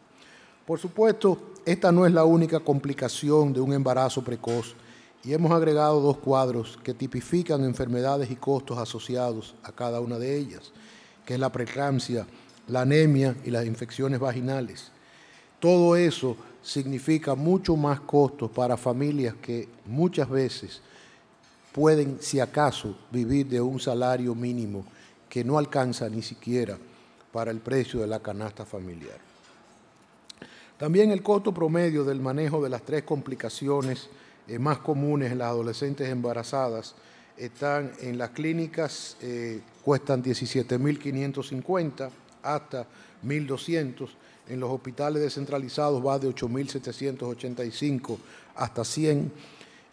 Por supuesto, esta no es la única complicación de un embarazo precoz, y hemos agregado 2 cuadros que tipifican enfermedades y costos asociados a cada una de ellas, que es la preeclampsia, la anemia y las infecciones vaginales. Todo eso significa mucho más costos para familias que muchas veces pueden, si acaso, vivir de un salario mínimo que no alcanza ni siquiera para el precio de la canasta familiar. También el costo promedio del manejo de las 3 complicaciones más comunes en las adolescentes embarazadas están en las clínicas, cuestan 17.550 hasta 1.200, en los hospitales descentralizados va de 8.785 hasta 100,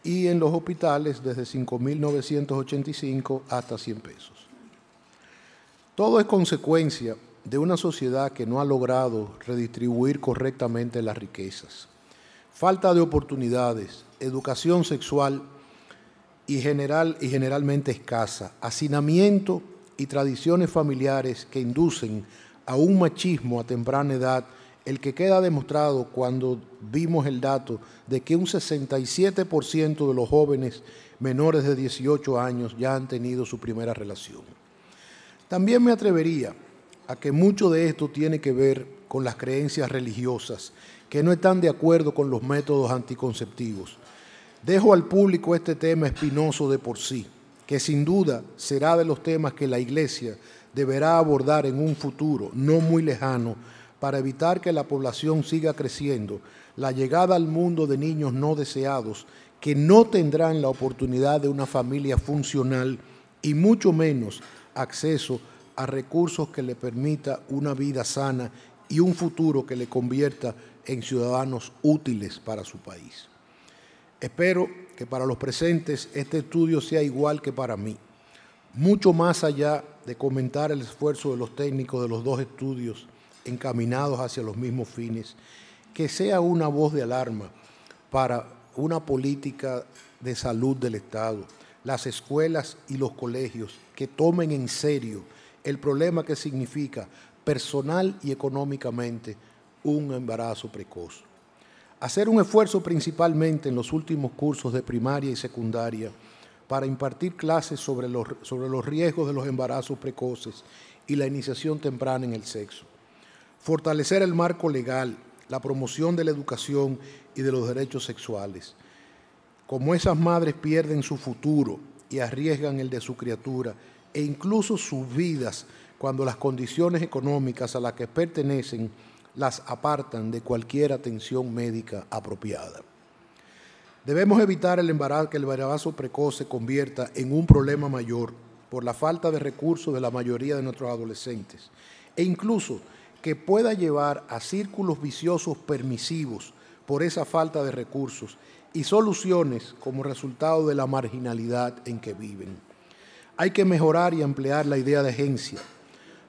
y en los hospitales desde 5.985 hasta 100 pesos. Todo es consecuencia de una sociedad que no ha logrado redistribuir correctamente las riquezas. Falta de oportunidades, educación sexual y generalmente escasa, hacinamiento y tradiciones familiares que inducen a un machismo a temprana edad, el que queda demostrado cuando vimos el dato de que un 67% de los jóvenes menores de 18 años ya han tenido su primera relación. También me atrevería a que mucho de esto tiene que ver con las creencias religiosas, que no están de acuerdo con los métodos anticonceptivos. Dejo al público este tema espinoso de por sí, que sin duda será de los temas que la Iglesia deberá abordar en un futuro no muy lejano para evitar que la población siga creciendo, la llegada al mundo de niños no deseados que no tendrán la oportunidad de una familia funcional y mucho menos acceso a recursos que le permita una vida sana y un futuro que le convierta en ciudadanos útiles para su país. Espero que para los presentes este estudio sea igual que para mí, mucho más allá de comentar el esfuerzo de los técnicos de los 2 estudios encaminados hacia los mismos fines, que sea una voz de alarma para una política de salud del Estado, las escuelas y los colegios que tomen en serio el problema que significa personal y económicamente un embarazo precoz. Hacer un esfuerzo principalmente en los últimos cursos de primaria y secundaria para impartir clases sobre los riesgos de los embarazos precoces y la iniciación temprana en el sexo. Fortalecer el marco legal, la promoción de la educación y de los derechos sexuales. Como esas madres pierden su futuro y arriesgan el de su criatura e incluso sus vidas cuando las condiciones económicas a las que pertenecen las apartan de cualquier atención médica apropiada. Debemos evitar que el embarazo precoz se convierta en un problema mayor por la falta de recursos de la mayoría de nuestros adolescentes e incluso que pueda llevar a círculos viciosos permisivos por esa falta de recursos y soluciones como resultado de la marginalidad en que viven. Hay que mejorar y ampliar la idea de agencia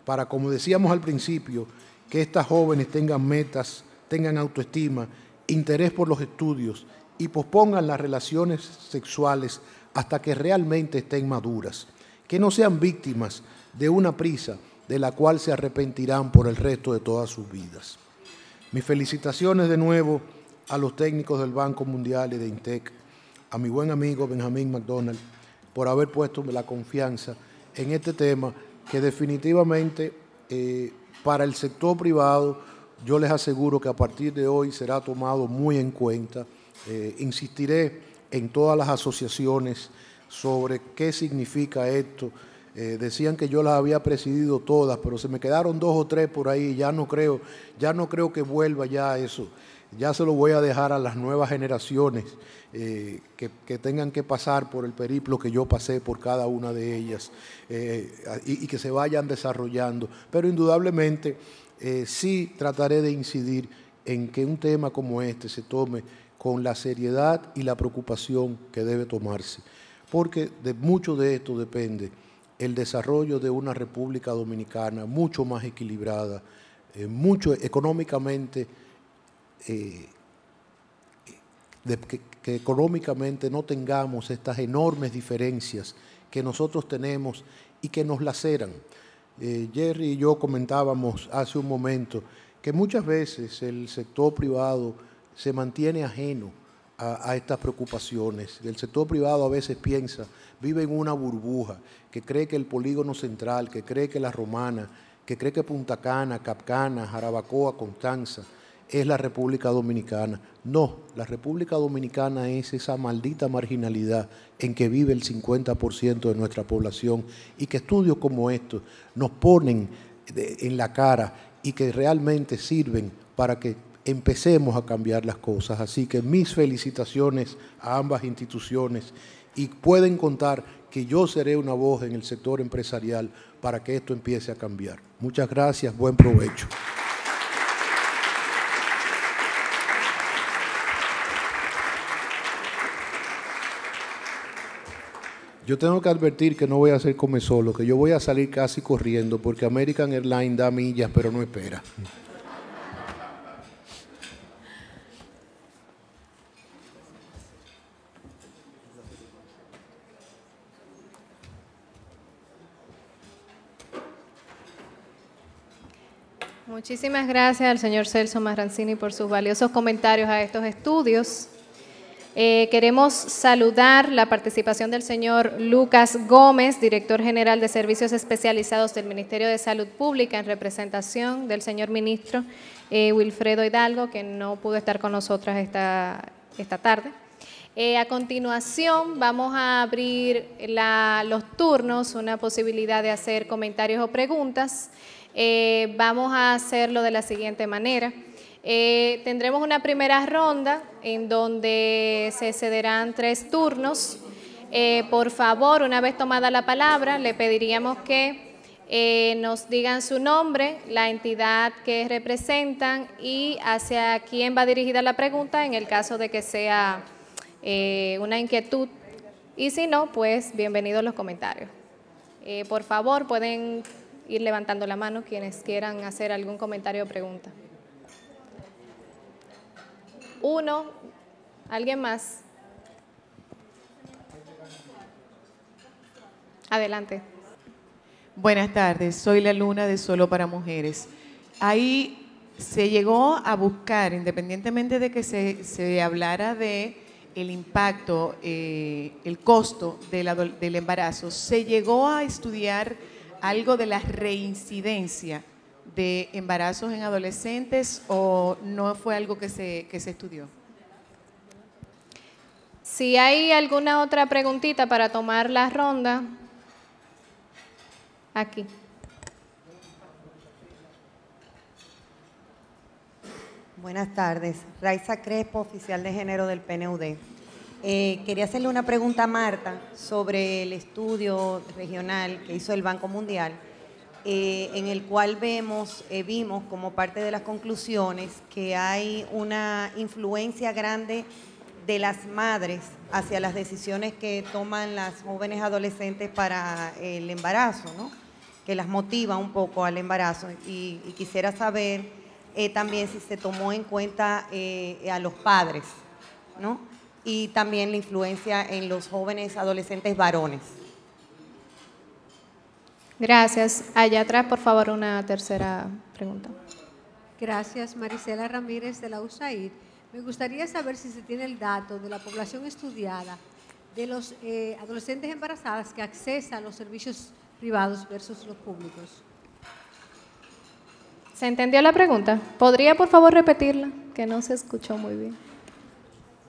para, como decíamos al principio, que estas jóvenes tengan metas, tengan autoestima, interés por los estudios y pospongan las relaciones sexuales hasta que realmente estén maduras, que no sean víctimas de una prisa de la cual se arrepentirán por el resto de todas sus vidas. Mis felicitaciones de nuevo a los técnicos del Banco Mundial y de INTEC, a mi buen amigo Benjamín McDonald, por haber puesto la confianza en este tema que definitivamente para el sector privado yo les aseguro que a partir de hoy será tomado muy en cuenta. Insistiré en todas las asociaciones sobre qué significa esto. Decían que yo las había presidido todas, pero se me quedaron 2 o 3 por ahí, ya no creo que vuelva ya eso. Ya se lo voy a dejar a las nuevas generaciones que tengan que pasar por el periplo que yo pasé por cada una de ellas y que se vayan desarrollando. Pero indudablemente sí trataré de incidir en que un tema como este se tome con la seriedad y la preocupación que debe tomarse, porque de mucho de esto depende el desarrollo de una República Dominicana mucho más equilibrada, mucho económicamente, que económicamente no tengamos estas enormes diferencias que nosotros tenemos y que nos laceran. Jerry y yo comentábamos hace un momento que muchas veces el sector privado se mantiene ajeno a estas preocupaciones. El sector privado a veces piensa, vive en una burbuja, que cree que el Polígono Central, que cree que La Romana, que cree que Punta Cana, Capcana, Jarabacoa, Constanza es la República Dominicana. No, la República Dominicana es esa maldita marginalidad en que vive el 50% de nuestra población y que estudios como estos nos ponen en la cara y que realmente sirven para que empecemos a cambiar las cosas. Así que mis felicitaciones a ambas instituciones y pueden contar que yo seré una voz en el sector empresarial para que esto empiece a cambiar. Muchas gracias, buen provecho. Yo tengo que advertir que no voy a ser come solo, que yo voy a salir casi corriendo porque American Airlines da millas pero no espera. Muchísimas gracias al señor Celso Marrancini por sus valiosos comentarios a estos estudios. Queremos saludar la participación del señor Lucas Gómez, director general de Servicios Especializados del Ministerio de Salud Pública, en representación del señor ministro Wilfredo Hidalgo, que no pudo estar con nosotras esta tarde. A continuación vamos a abrir los turnos, una posibilidad de hacer comentarios o preguntas. Vamos a hacerlo de la siguiente manera. Tendremos una primera ronda en donde se cederán 3 turnos. Por favor, una vez tomada la palabra, le pediríamos que nos digan su nombre, la entidad que representan y hacia quién va dirigida la pregunta en el caso de que sea una inquietud. Y si no, pues bienvenidos los comentarios. Por favor, pueden ir levantando la mano quienes quieran hacer algún comentario o pregunta. Uno, ¿alguien más? Adelante. Buenas tardes, soy La Luna de Solo para Mujeres. Ahí se llegó a buscar, independientemente de que se hablara de el impacto, el costo del embarazo, se llegó a estudiar algo de la reincidencia de embarazos en adolescentes o no fue algo que se estudió. Si hay alguna otra preguntita para tomar la ronda, aquí. Buenas tardes, Raiza Crespo, oficial de género del PNUD. Quería hacerle una pregunta a Marta sobre el estudio regional que hizo el Banco Mundial, en el cual vimos como parte de las conclusiones que hay una influencia grande de las madres hacia las decisiones que toman las jóvenes adolescentes para el embarazo, ¿no? Que las motiva un poco al embarazo. Y quisiera saber también si se tomó en cuenta a los padres, ¿no? Y también la influencia en los jóvenes adolescentes varones. Gracias. Allá atrás, por favor, una tercera pregunta. Gracias, Marisela Ramírez de la USAID. Me gustaría saber si se tiene el dato de la población estudiada de los adolescentes embarazadas que accesa a los servicios privados versus los públicos. ¿Se entendió la pregunta? ¿Podría, por favor, repetirla? Que no se escuchó muy bien.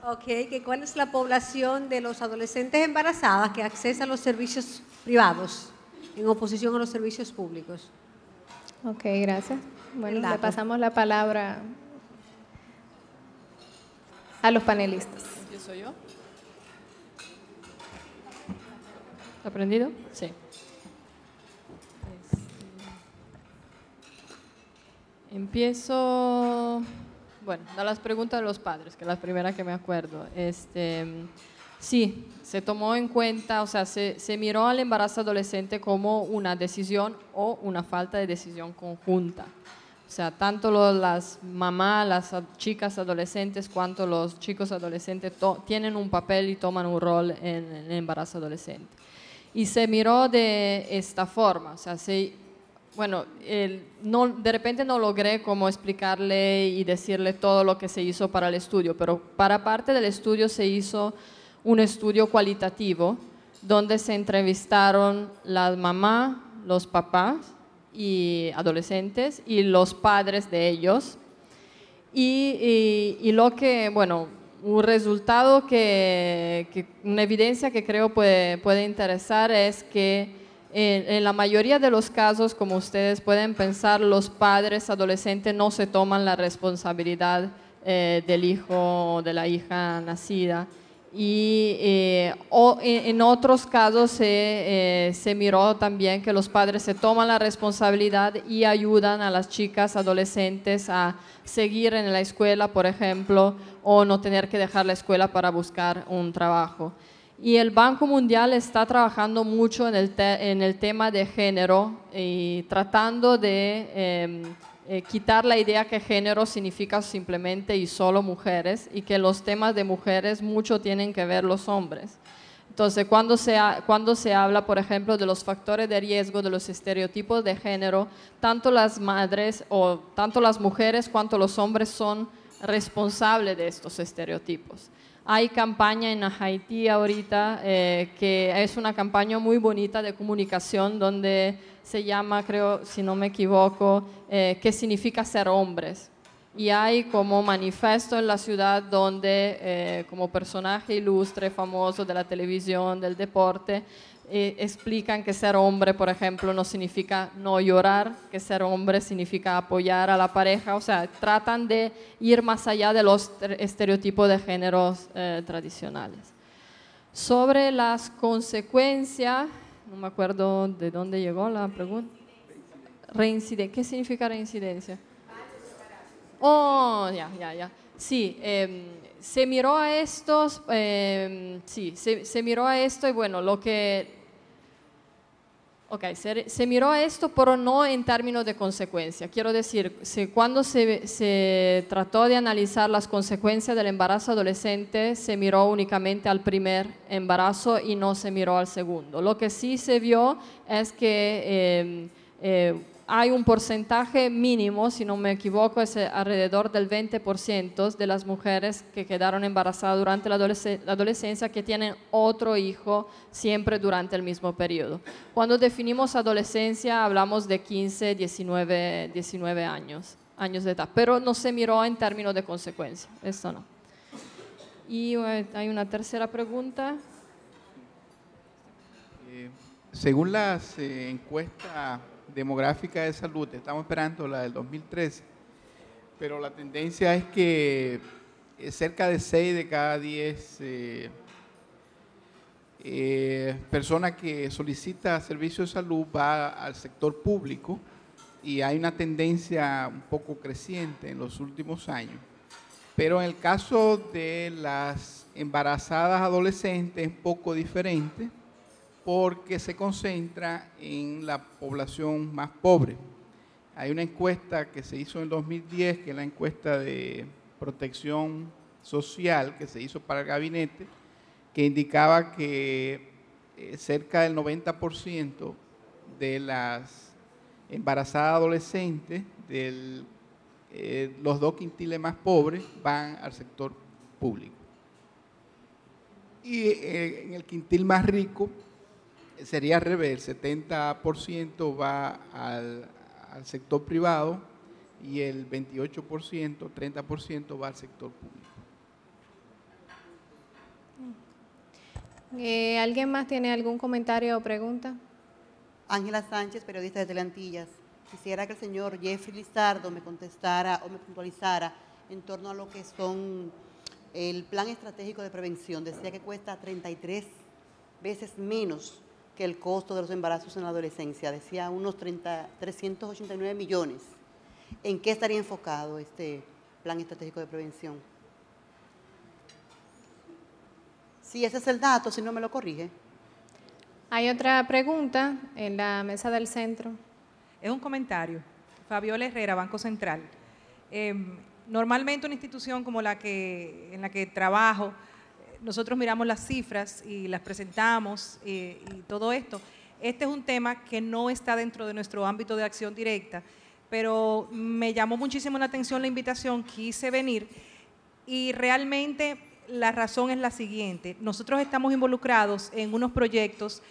Ok, que ¿cuál es la población de los adolescentes embarazadas que accesa a los servicios privados en oposición a los servicios públicos? Ok, gracias. Bueno, le pasamos la palabra a los panelistas. ¿Empiezo yo? ¿Está prendido? Sí. Empiezo, bueno, a las preguntas de los padres, que es la primera que me acuerdo. Sí, se tomó en cuenta, o sea, se miró al embarazo adolescente como una decisión o una falta de decisión conjunta. O sea, tanto las mamás, las chicas adolescentes, cuanto los chicos adolescentes tienen un papel y toman un rol en el embarazo adolescente. Y se miró de esta forma, o sea, bueno, de repente no logré como explicarle y decirle todo lo que se hizo para el estudio, pero para parte del estudio se hizo un estudio cualitativo donde se entrevistaron las mamás, los papás y adolescentes y los padres de ellos. Y lo que, bueno, un resultado una evidencia que creo puede interesar es que en la mayoría de los casos, como ustedes pueden pensar, los padres adolescentes no se toman la responsabilidad del hijo o de la hija nacida. Y en otros casos se miró también que los padres se toman la responsabilidad y ayudan a las chicas adolescentes a seguir en la escuela, por ejemplo, o no tener que dejar la escuela para buscar un trabajo. Y el Banco Mundial está trabajando mucho en el tema de género y tratando de quitar la idea que género significa simplemente y solo mujeres y que los temas de mujeres mucho tienen que ver los hombres. Entonces, cuando se habla, por ejemplo, de los factores de riesgo, de los estereotipos de género, tanto las madres o tanto las mujeres cuanto los hombres son responsables de estos estereotipos. Hay campaña en Haití ahorita que es una campaña muy bonita de comunicación donde se llama, creo, si no me equivoco, ¿qué significa ser hombres? Y hay como manifiesto en la ciudad donde como personaje ilustre, famoso de la televisión, del deporte, explican que ser hombre, por ejemplo, no significa no llorar, que ser hombre significa apoyar a la pareja, o sea, tratan de ir más allá de los estereotipos de géneros tradicionales. Sobre las consecuencias, no me acuerdo de dónde llegó la pregunta. Reincidencia. ¿Qué significa reincidencia? Oh, ya. Sí, se miró a estos, se miró a esto y bueno, se miró a esto, pero no en términos de consecuencia. Quiero decir, cuando se trató de analizar las consecuencias del embarazo adolescente, se miró únicamente al primer embarazo y no se miró al segundo. Lo que sí se vio es que hay un porcentaje mínimo, si no me equivoco, es alrededor del 20% de las mujeres que quedaron embarazadas durante la adolescencia que tienen otro hijo siempre durante el mismo periodo. Cuando definimos adolescencia hablamos de 15, 19 años de edad, pero no se miró en términos de consecuencia, esto no. Y hay una tercera pregunta. Según las encuestas demográfica de salud, estamos esperando la del 2013, pero la tendencia es que cerca de 6 de cada 10 personas que solicitan servicios de salud va al sector público y hay una tendencia un poco creciente en los últimos años. Pero en el caso de las embarazadas adolescentes es un poco diferente porque se concentra en la población más pobre. Hay una encuesta que se hizo en 2010, que es la encuesta de protección social que se hizo para el gabinete, que indicaba que cerca del 90% de las embarazadas adolescentes de los 2 quintiles más pobres van al sector público. Y en el quintil más rico sería al revés, el 70% va al sector privado y el 28%, 30% va al sector público. ¿Alguien más tiene algún comentario o pregunta? Ángela Sánchez, periodista de Teleantillas. Quisiera que el señor Jeffrey Lizardo me contestara o me puntualizara en torno a lo que son el plan estratégico de prevención. Decía que cuesta 33 veces menos que el costo de los embarazos en la adolescencia. Decía unos 389 millones. ¿En qué estaría enfocado este plan estratégico de prevención? Si ese es el dato, si no me lo corrige. Hay otra pregunta en la mesa del centro. Es un comentario. Fabiola Herrera, Banco Central. Normalmente una institución como en la que trabajo, nosotros miramos las cifras y las presentamos y todo esto. Este es un tema que no está dentro de nuestro ámbito de acción directa, pero me llamó muchísimo la atención la invitación, quise venir y realmente la razón es la siguiente. Nosotros estamos involucrados en unos proyectos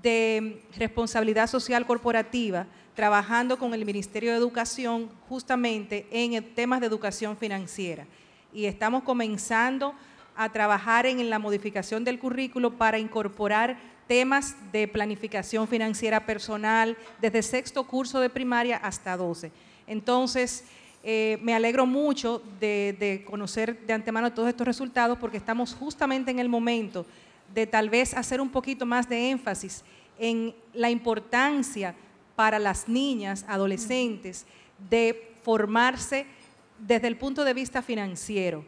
de responsabilidad social corporativa, trabajando con el Ministerio de Educación justamente en temas de educación financiera. Y estamos comenzando a trabajar en la modificación del currículo para incorporar temas de planificación financiera personal desde 6º curso de primaria hasta 12. Entonces, me alegro mucho de conocer de antemano todos estos resultados porque estamos justamente en el momento de tal vez hacer un poquito más de énfasis en la importancia para las niñas, adolescentes, de formarse desde el punto de vista financiero.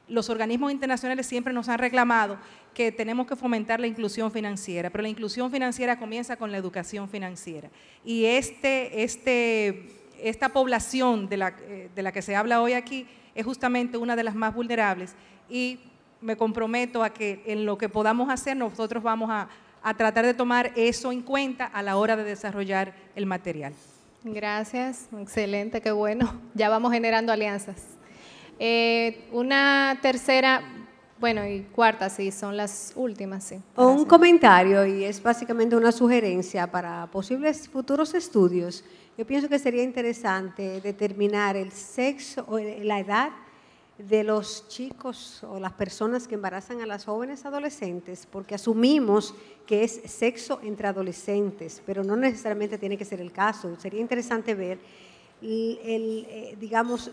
Los organismos internacionales siempre nos han reclamado que tenemos que fomentar la inclusión financiera, pero la inclusión financiera comienza con la educación financiera. Y esta población de la que se habla hoy aquí es justamente una de las más vulnerables y me comprometo a que en lo que podamos hacer nosotros vamos a tratar de tomar eso en cuenta a la hora de desarrollar el material. Gracias, excelente, qué bueno. Ya vamos generando alianzas. Una tercera, bueno, y cuarta, sí, son las últimas, sí. Un comentario, y es básicamente una sugerencia para posibles futuros estudios. Yo pienso que sería interesante determinar el sexo o la edad de los chicos o las personas que embarazan a las jóvenes adolescentes, porque asumimos que es sexo entre adolescentes, pero no necesariamente tiene que ser el caso. Sería interesante ver, digamos,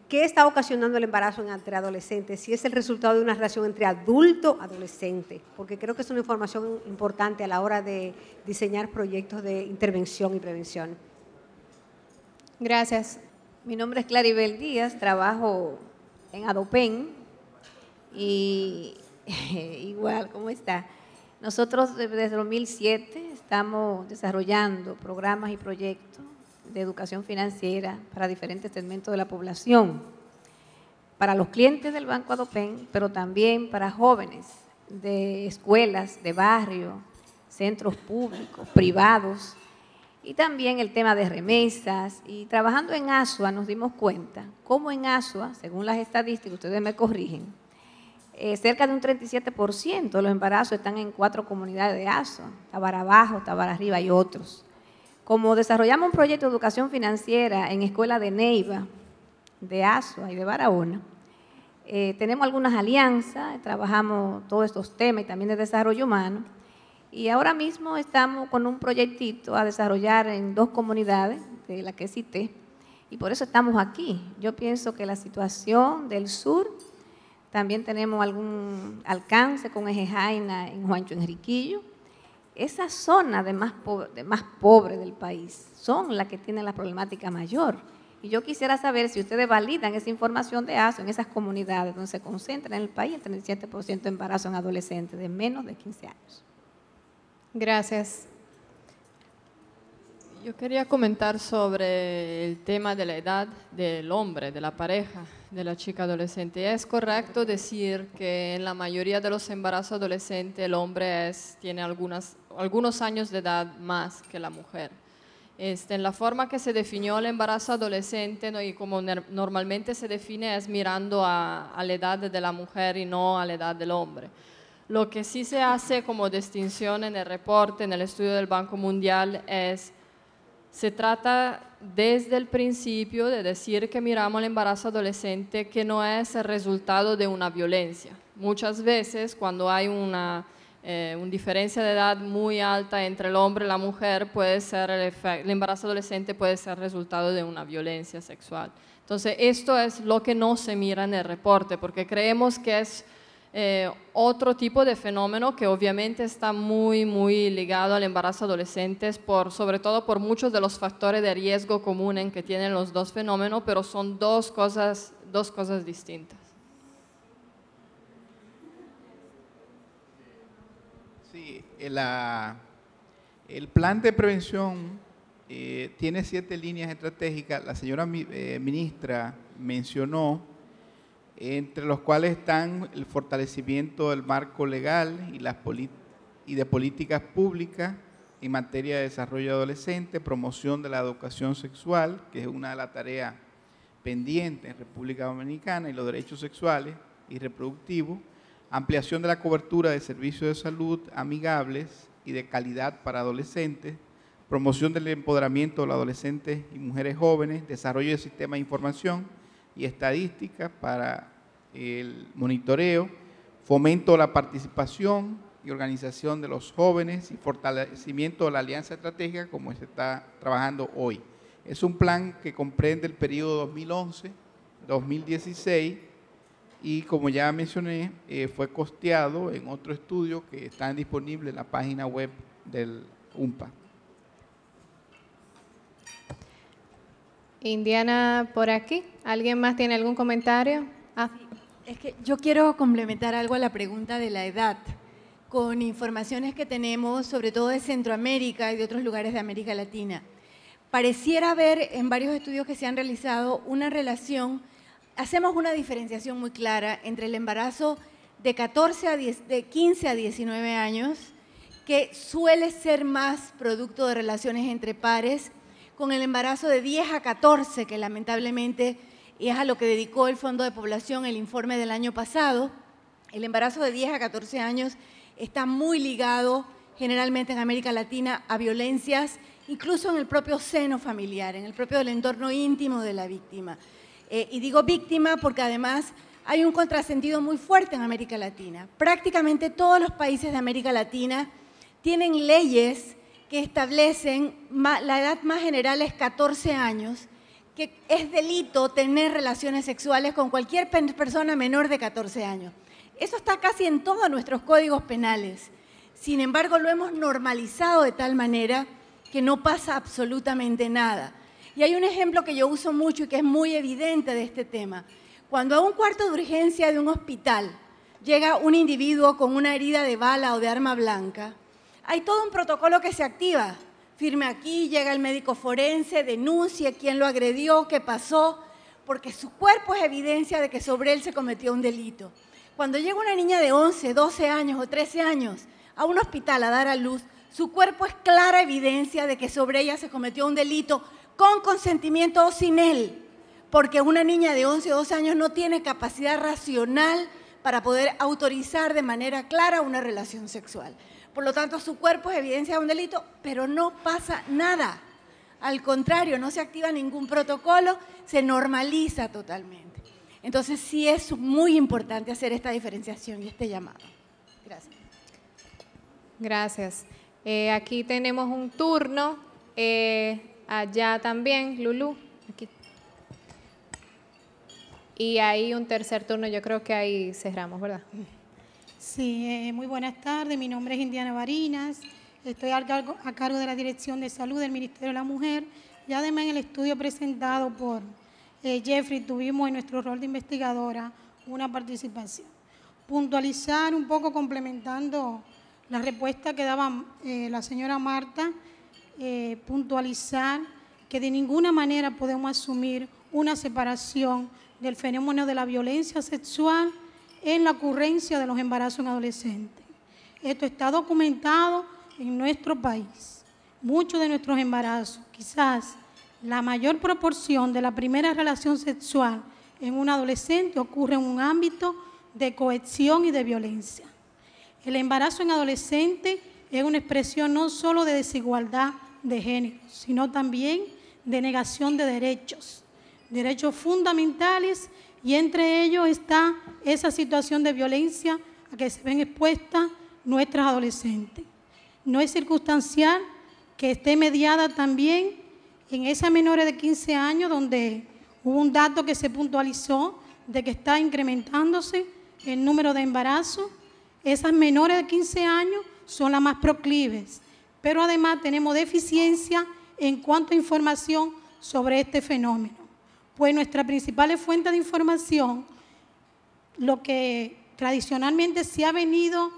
qué está ocasionando el embarazo entre adolescentes, si es el resultado de una relación entre adulto-adolescente, porque creo que es una información importante a la hora de diseñar proyectos de intervención y prevención. Gracias. Mi nombre es Claribel Díaz, trabajo en Adopen y igual, ¿cómo está? Nosotros desde 2007 estamos desarrollando programas y proyectos de educación financiera para diferentes segmentos de la población, para los clientes del Banco Adopen, pero también para jóvenes de escuelas, de barrio, centros públicos, privados, y también el tema de remesas. Y trabajando en ASUA nos dimos cuenta cómo en ASUA, según las estadísticas, ustedes me corrigen, cerca de un 37% de los embarazos están en 4 comunidades de ASUA, Tabara Bajo, Tabara Arriba y otros. Como desarrollamos un proyecto de educación financiera en escuela de Neiva, de ASUA y de Barahona, tenemos algunas alianzas, trabajamos todos estos temas y también de desarrollo humano. Y ahora mismo estamos con un proyectito a desarrollar en 2 comunidades, de la que cité, y por eso estamos aquí. Yo pienso que la situación del sur, también tenemos algún alcance con Eje Jaina en Juancho Enriquillo. Esa zona de más pobre del país son las que tienen la problemática mayor. Y yo quisiera saber si ustedes validan esa información de ASO en esas comunidades donde se concentra en el país el 37% de embarazo en adolescentes de menos de 15 años. Gracias. Yo quería comentar sobre el tema de la edad del hombre, de la pareja, de la chica adolescente. Es correcto decir que en la mayoría de los embarazos adolescentes el hombre tiene algunos años de edad más que la mujer. En la forma que se definió el embarazo adolescente, ¿no? Y como normalmente se define es mirando a la edad de la mujer y no a la edad del hombre. Lo que sí se hace como distinción en el reporte, en el estudio del Banco Mundial, se trata desde el principio de decir que miramos el embarazo adolescente que no es el resultado de una violencia. Muchas veces cuando hay una diferencia de edad muy alta entre el hombre y la mujer, el embarazo adolescente puede ser resultado de una violencia sexual. Entonces esto es lo que no se mira en el reporte, porque creemos que es otro tipo de fenómeno que obviamente está muy, muy ligado al embarazo adolescente, sobre todo por muchos de los factores de riesgo comunes que tienen los dos fenómenos, pero son dos cosas distintas. Sí, el plan de prevención tiene 7 líneas estratégicas. La señora ministra mencionó, entre los cuales están el fortalecimiento del marco legal y de políticas públicas en materia de desarrollo adolescente, promoción de la educación sexual, que es una de las tareas pendientes en República Dominicana, y los derechos sexuales y reproductivos, ampliación de la cobertura de servicios de salud amigables y de calidad para adolescentes, promoción del empoderamiento de los adolescentes y mujeres jóvenes, desarrollo de sistemas de información y estadísticas para el monitoreo, fomento de la participación y organización de los jóvenes y fortalecimiento de la alianza estratégica como se está trabajando hoy. Es un plan que comprende el periodo 2011-2016 y, como ya mencioné, fue costeado en otro estudio que está disponible en la página web del UNPA. Indiana, por aquí. ¿Alguien más tiene algún comentario? Es que yo quiero complementar algo a la pregunta de la edad, con informaciones que tenemos, sobre todo de Centroamérica y de otros lugares de América Latina. Pareciera haber en varios estudios que se han realizado una relación, hacemos una diferenciación muy clara entre el embarazo de 15 a 19 años, que suele ser más producto de relaciones entre pares, con el embarazo de 10 a 14, que lamentablemente es a lo que dedicó el Fondo de Población el informe del año pasado. El embarazo de 10 a 14 años está muy ligado generalmente en América Latina a violencias, incluso en el propio seno familiar, en el propio del entorno íntimo de la víctima. Y digo víctima porque además hay un contrasentido muy fuerte en América Latina. Prácticamente todos los países de América Latina tienen leyes que establecen, la edad más general es 14 años, que es delito tener relaciones sexuales con cualquier persona menor de 14 años. Eso está casi en todos nuestros códigos penales. Sin embargo, lo hemos normalizado de tal manera que no pasa absolutamente nada. Y hay un ejemplo que yo uso mucho y que es muy evidente de este tema. Cuando a un cuarto de urgencia de un hospital llega un individuo con una herida de bala o de arma blanca, hay todo un protocolo que se activa. Firme aquí, llega el médico forense, denuncie quién lo agredió, qué pasó, porque su cuerpo es evidencia de que sobre él se cometió un delito. Cuando llega una niña de 11, 12 años o 13 años a un hospital a dar a luz, su cuerpo es clara evidencia de que sobre ella se cometió un delito con consentimiento o sin él, porque una niña de 11 o 12 años no tiene capacidad racional para poder autorizar de manera clara una relación sexual. Por lo tanto, su cuerpo es evidencia de un delito, pero no pasa nada. Al contrario, no se activa ningún protocolo, se normaliza totalmente. Entonces, sí es muy importante hacer esta diferenciación y este llamado. Gracias. Gracias. Aquí tenemos un turno. Allá también, Lulú. Aquí. Y ahí un tercer turno, yo creo que ahí cerramos, ¿verdad? Sí, muy buenas tardes. Mi nombre es Indiana Barinas. Estoy a cargo de la Dirección de Salud del Ministerio de la Mujer y además en el estudio presentado por Jeffrey tuvimos en nuestro rol de investigadora una participación. Puntualizar un poco, complementando la respuesta que daba la señora Marta, puntualizar que de ninguna manera podemos asumir una separación del fenómeno de la violencia sexual en la ocurrencia de los embarazos en adolescentes. Esto está documentado en nuestro país. Muchos de nuestros embarazos, quizás la mayor proporción de la primera relación sexual en un adolescente ocurre en un ámbito de coerción y de violencia. El embarazo en adolescente es una expresión no solo de desigualdad de género, sino también de negación de derechos fundamentales, y entre ellos está esa situación de violencia a que se ven expuestas nuestras adolescentes. No es circunstancial que esté mediada también en esas menores de 15 años, donde hubo un dato que se puntualizó de que está incrementándose el número de embarazos. Esas menores de 15 años son las más proclives, pero además tenemos deficiencia en cuanto a información sobre este fenómeno, pues nuestra principal fuente de información, lo que tradicionalmente se ha venido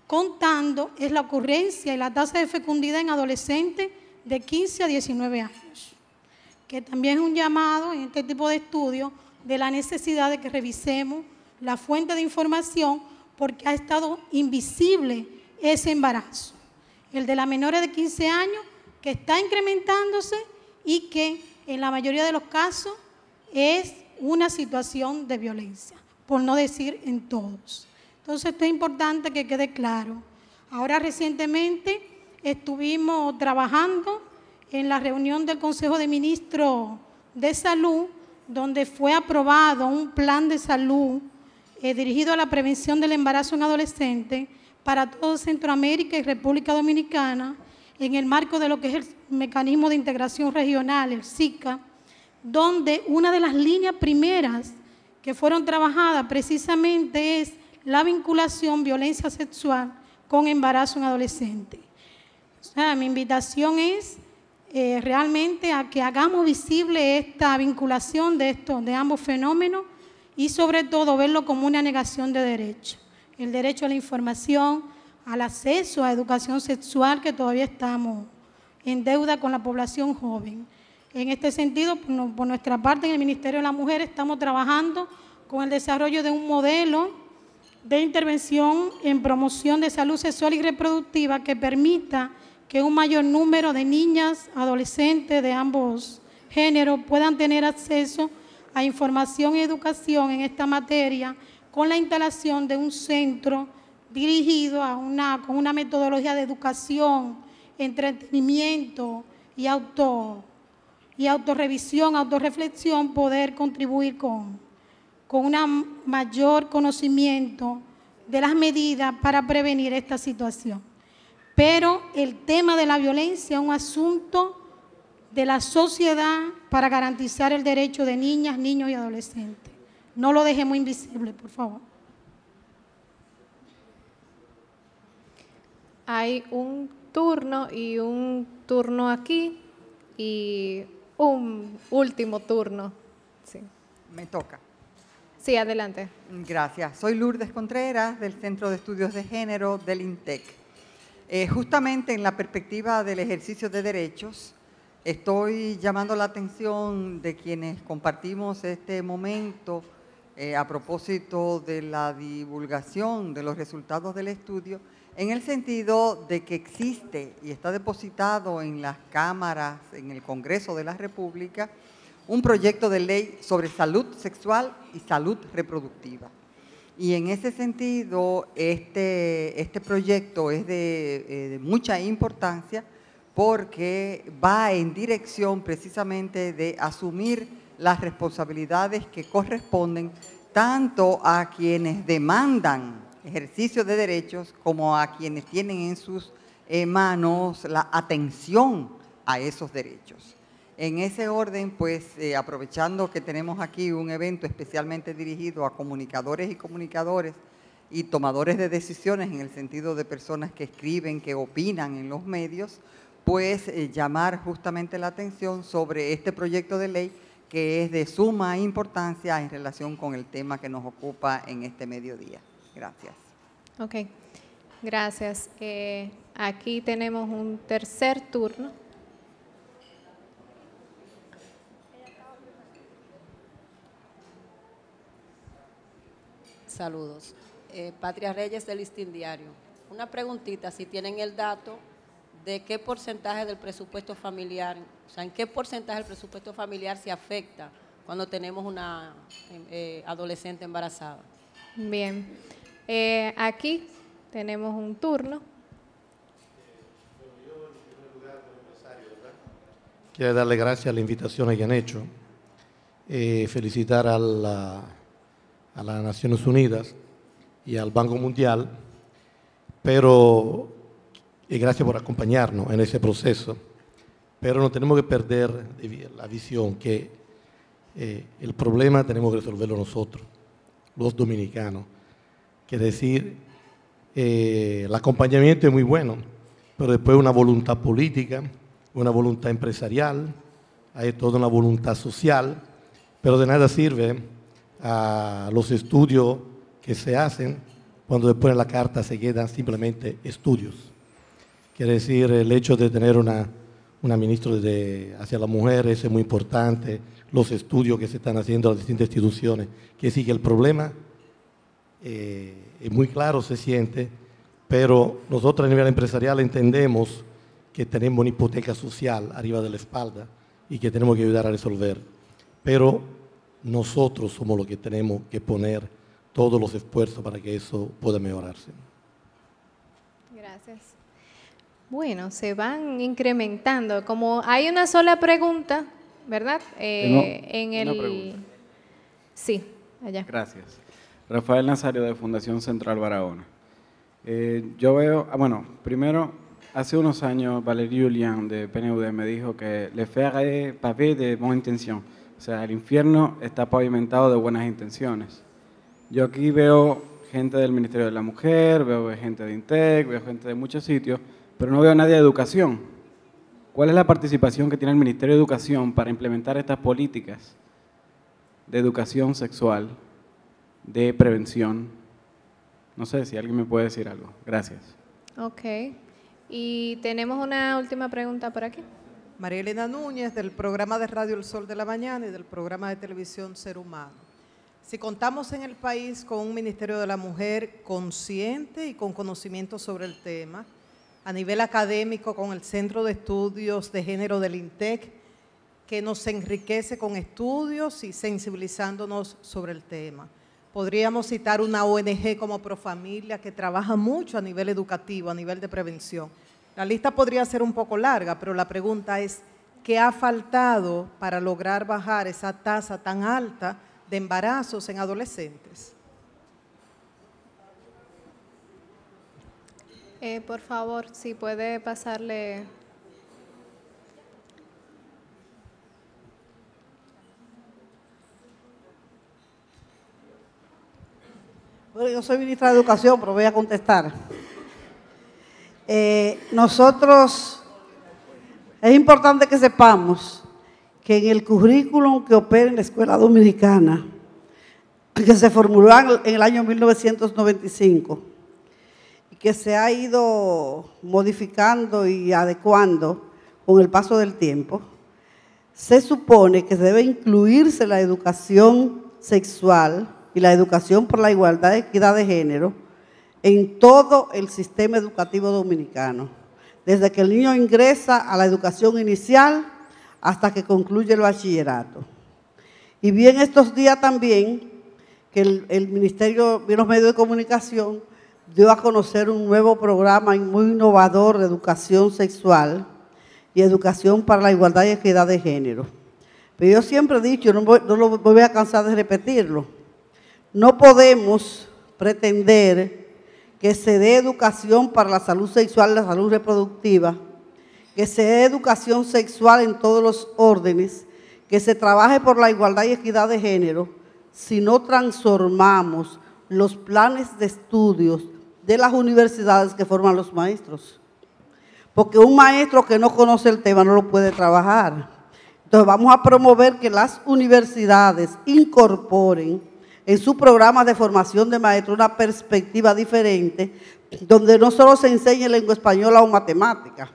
contando, es la ocurrencia y la tasa de fecundidad en adolescentes de 15 a 19 años, que también es un llamado en este tipo de estudios de la necesidad de que revisemos la fuente de información, porque ha estado invisible ese embarazo, el de las menores de 15 años, que está incrementándose y que en la mayoría de los casos es una situación de violencia, por no decir en todos. Entonces, esto es importante que quede claro. Ahora, recientemente, estuvimos trabajando en la reunión del Consejo de Ministros de Salud, donde fue aprobado un plan de salud dirigido a la prevención del embarazo en adolescentes para todo Centroamérica y República Dominicana, en el marco de lo que es el Mecanismo de Integración Regional, el SICA, donde una de las líneas primeras que fueron trabajadas precisamente es la vinculación violencia sexual con embarazo en adolescentes. O sea, mi invitación es realmente a que hagamos visible esta vinculación de ambos fenómenos, y sobre todo verlo como una negación de derechos. El derecho a la información, al acceso a educación sexual, que todavía estamos en deuda con la población joven. En este sentido, por nuestra parte, en el Ministerio de la Mujer estamos trabajando con el desarrollo de un modelo de intervención en promoción de salud sexual y reproductiva que permita que un mayor número de niñas, adolescentes de ambos géneros puedan tener acceso a información y educación en esta materia, con la instalación de un centro dirigido con una metodología de educación, entretenimiento y autorrevisión, autorreflexión, poder contribuir con un mayor conocimiento de las medidas para prevenir esta situación. Pero el tema de la violencia es un asunto de la sociedad para garantizar el derecho de niñas, niños y adolescentes. No lo dejemos invisible, por favor. Hay un turno aquí y un último turno. Sí. Me toca. Sí, adelante. Gracias. Soy Lourdes Contreras, del Centro de Estudios de Género del INTEC. Justamente en la perspectiva del ejercicio de derechos, estoy llamando la atención de quienes compartimos este momento a propósito de la divulgación de los resultados del estudio, en el sentido de que existe y está depositado en las cámaras, en el Congreso de la República, un proyecto de ley sobre salud sexual y salud reproductiva. Y en ese sentido, este proyecto es de mucha importancia, porque va en dirección precisamente de asumir las responsabilidades que corresponden tanto a quienes demandan ejercicio de derechos como a quienes tienen en sus manos la atención a esos derechos. En ese orden, pues, aprovechando que tenemos aquí un evento especialmente dirigido a comunicadores y comunicadores y tomadores de decisiones en el sentido de personas que escriben, que opinan en los medios, pues llamar justamente la atención sobre este proyecto de ley que es de suma importancia en relación con el tema que nos ocupa en este mediodía. Gracias. Ok, gracias. Aquí tenemos un tercer turno. Saludos. Patria Reyes del Listín Diario. Una preguntita, si tienen el dato de qué porcentaje del presupuesto familiar, o sea, en qué porcentaje del presupuesto familiar se afecta cuando tenemos una adolescente embarazada. Bien. Aquí tenemos un turno. Quiero darle gracias a la invitación que han hecho. Felicitar a las Naciones Unidas y al Banco Mundial, pero gracias por acompañarnos en ese proceso. Pero no tenemos que perder la visión que el problema tenemos que resolverlo nosotros, los dominicanos. Quiere decir, el acompañamiento es muy bueno, pero después una voluntad política, una voluntad empresarial, hay toda una voluntad social, pero de nada sirve a los estudios que se hacen cuando después en la carta se quedan simplemente estudios. Quiere decir, el hecho de tener una ministra hacia la mujer, eso es muy importante, los estudios que se están haciendo en las distintas instituciones, que sí que el problema es muy claro, se siente, pero nosotros a nivel empresarial entendemos que tenemos una hipoteca social arriba de la espalda y que tenemos que ayudar a resolver, pero nosotros somos los que tenemos que poner todos los esfuerzos para que eso pueda mejorarse. Gracias. Bueno, se van incrementando. Como hay una sola pregunta, ¿verdad? Una pregunta. Sí, allá. Gracias. Rafael Nazario, de Fundación Central Barahona. Yo veo, primero, hace unos años Valérie Julián de PNUD me dijo que le faire pavé de bonne intention. O sea, el infierno está pavimentado de buenas intenciones. Yo aquí veo gente del Ministerio de la Mujer, veo gente de INTEC, veo gente de muchos sitios, pero no veo a nadie de educación. ¿Cuál es la participación que tiene el Ministerio de Educación para implementar estas políticas de educación sexual, de prevención? No sé si alguien me puede decir algo. Gracias. Ok. Y tenemos una última pregunta por aquí. María Elena Núñez, del programa de radio El Sol de la Mañana y del programa de televisión Ser Humano. Si contamos en el país con un Ministerio de la Mujer consciente y con conocimiento sobre el tema, a nivel académico con el Centro de Estudios de Género del INTEC, que nos enriquece con estudios y sensibilizándonos sobre el tema. Podríamos citar una ONG como Profamilia, que trabaja mucho a nivel educativo, a nivel de prevención. La lista podría ser un poco larga, pero la pregunta es, ¿qué ha faltado para lograr bajar esa tasa tan alta de embarazos en adolescentes? Por favor, si puede pasarle. Bueno, yo soy ministra de Educación, pero voy a contestar. Nosotros, es importante que sepamos que en el currículum que opera en la Escuela Dominicana, que se formuló en el año 1995, y que se ha ido modificando y adecuando con el paso del tiempo, se supone que debe incluirse la educación sexual y la educación por la igualdad y equidad de género en todo el sistema educativo dominicano, desde que el niño ingresa a la educación inicial hasta que concluye el bachillerato. Y vi en estos días también que el Ministerio de los Medios de Comunicación dio a conocer un nuevo programa muy innovador de educación sexual y educación para la igualdad y equidad de género. Pero yo siempre he dicho, no lo voy a cansar de repetirlo, no podemos pretender que se dé educación para la salud sexual y la salud reproductiva, que se dé educación sexual en todos los órdenes, que se trabaje por la igualdad y equidad de género, si no transformamos los planes de estudios de las universidades que forman los maestros. porque un maestro que no conoce el tema no lo puede trabajar. Entonces vamos a promover que las universidades incorporen en su programa de formación de maestros una perspectiva diferente, donde no solo se enseñe lengua española o matemática,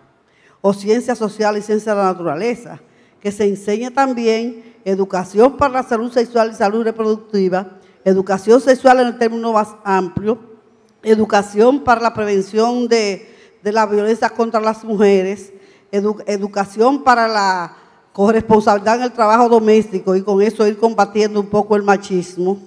o ciencias sociales y ciencias de la naturaleza, que se enseñe también educación para la salud sexual y salud reproductiva, educación sexual en el término más amplio, educación para la prevención de la violencia contra las mujeres, educación para la corresponsabilidad en el trabajo doméstico y con eso ir combatiendo un poco el machismo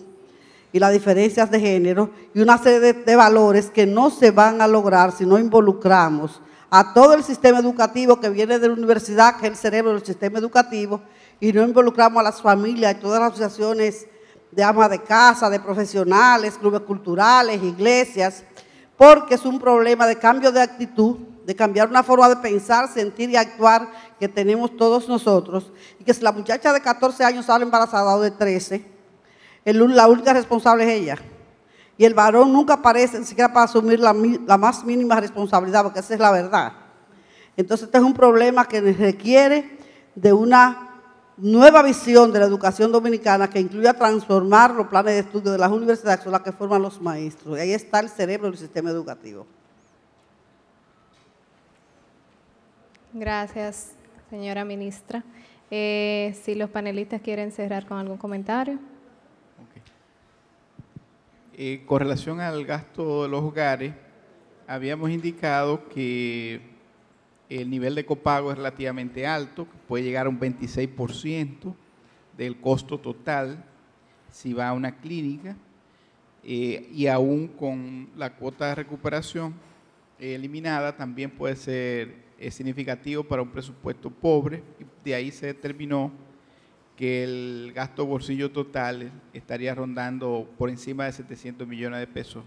y las diferencias de género y una serie de valores que no se van a lograr si no involucramos a todo el sistema educativo que viene de la universidad, que es el cerebro del sistema educativo, y no involucramos a las familias y todas las asociaciones de amas de casa, de profesionales, clubes culturales, iglesias, porque es un problema de cambio de actitud, de cambiar una forma de pensar, sentir y actuar que tenemos todos nosotros, y que si la muchacha de 14 años sale embarazada o de 13, la única responsable es ella. Y el varón nunca aparece ni siquiera para asumir la más mínima responsabilidad, porque esa es la verdad. Entonces este es un problema que requiere de una nueva visión de la educación dominicana que incluya transformar los planes de estudio de las universidades, que son las que forman los maestros. Y ahí está el cerebro del sistema educativo. Gracias, señora ministra. Si los panelistas quieren cerrar con algún comentario. Con relación al gasto de los hogares, habíamos indicado que el nivel de copago es relativamente alto, que puede llegar a un 26% del costo total si va a una clínica, y aún con la cuota de recuperación eliminada también puede ser significativo para un presupuesto pobre, y de ahí se determinó que el gasto bolsillo total estaría rondando por encima de 700 millones de pesos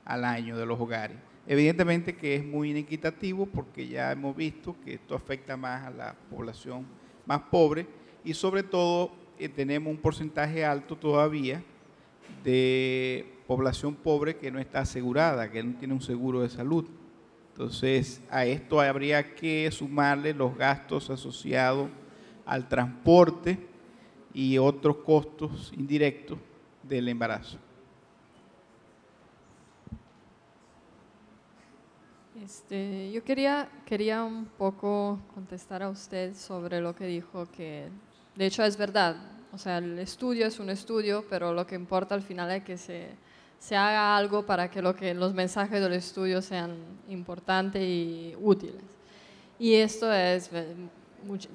al año de los hogares. Evidentemente que es muy inequitativo porque ya hemos visto que esto afecta más a la población más pobre y sobre todo tenemos un porcentaje alto todavía de población pobre que no está asegurada, que no tiene un seguro de salud. Entonces a esto habría que sumarle los gastos asociados al transporte y otros costos indirectos del embarazo. Yo quería un poco contestar a usted sobre lo que dijo, que de hecho es verdad. O sea, el estudio es un estudio, pero lo que importa al final es que se haga algo para que los mensajes del estudio sean importantes y útiles. Y esto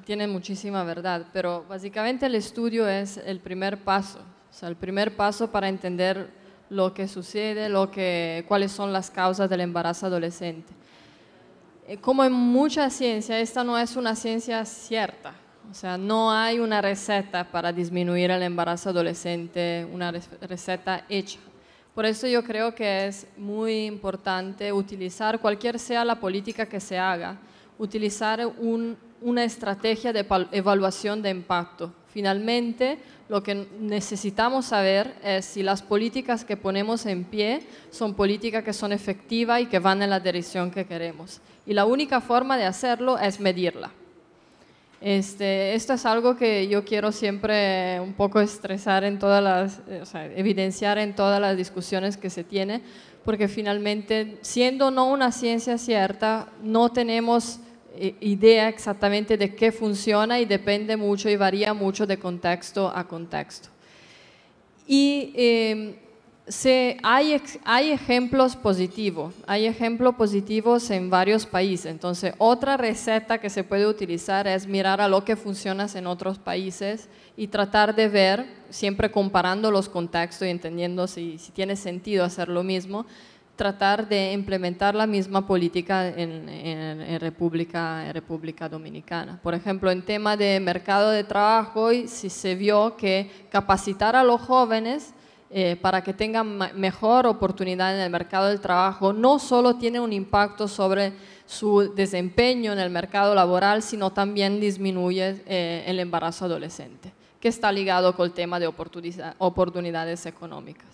tiene muchísima verdad, pero básicamente el estudio es el primer paso, o sea, el primer paso para entender lo que sucede, cuáles son las causas del embarazo adolescente. Como en mucha ciencia, esta no es una ciencia cierta, o sea, no hay una receta para disminuir el embarazo adolescente, una receta hecha. Por eso yo creo que es muy importante utilizar, cualquier sea la política que se haga, utilizar una estrategia de evaluación de impacto. Finalmente, lo que necesitamos saber es si las políticas que ponemos en pie son políticas que son efectivas y que van en la dirección que queremos. Y la única forma de hacerlo es medirla. Esto es algo que yo quiero siempre un poco estresar evidenciar en todas las discusiones que se tienen, porque finalmente, siendo no una ciencia cierta, no tenemos idea exactamente de qué funciona y depende mucho y varía mucho de contexto a contexto. Y hay ejemplos positivos, en varios países. Entonces, otra receta que se puede utilizar es mirar a lo que funciona en otros países y tratar de ver, siempre comparando los contextos y entendiendo si tiene sentido hacer lo mismo, tratar de implementar la misma política en República Dominicana. Por ejemplo, en tema de mercado de trabajo, si se vio que capacitar a los jóvenes para que tengan mejor oportunidad en el mercado del trabajo no solo tiene un impacto sobre su desempeño en el mercado laboral, sino también disminuye el embarazo adolescente, que está ligado con el tema de oportunidades económicas.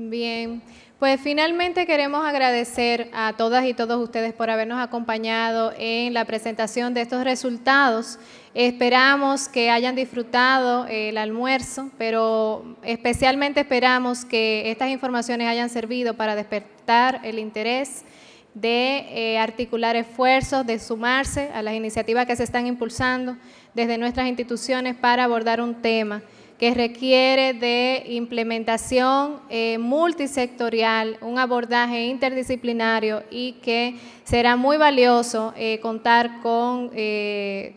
Bien, pues finalmente queremos agradecer a todas y todos ustedes por habernos acompañado en la presentación de estos resultados. Esperamos que hayan disfrutado el almuerzo, pero especialmente esperamos que estas informaciones hayan servido para despertar el interés de articular esfuerzos, de sumarse a las iniciativas que se están impulsando desde nuestras instituciones para abordar un tema que requiere de implementación multisectorial, un abordaje interdisciplinario y que será muy valioso contar con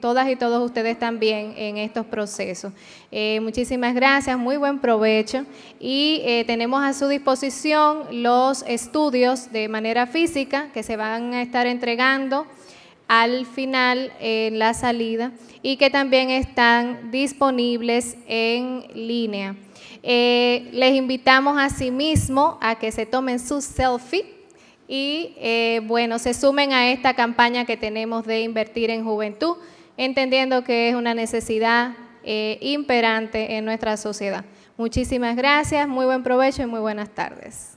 todas y todos ustedes también en estos procesos. Muchísimas gracias, muy buen provecho y tenemos a su disposición los estudios de manera física que se van a estar entregando al final en la salida y que también están disponibles en línea. Les invitamos asimismo a que se tomen su selfie y bueno, se sumen a esta campaña que tenemos de invertir en juventud, entendiendo que es una necesidad imperante en nuestra sociedad. Muchísimas gracias, muy buen provecho y muy buenas tardes.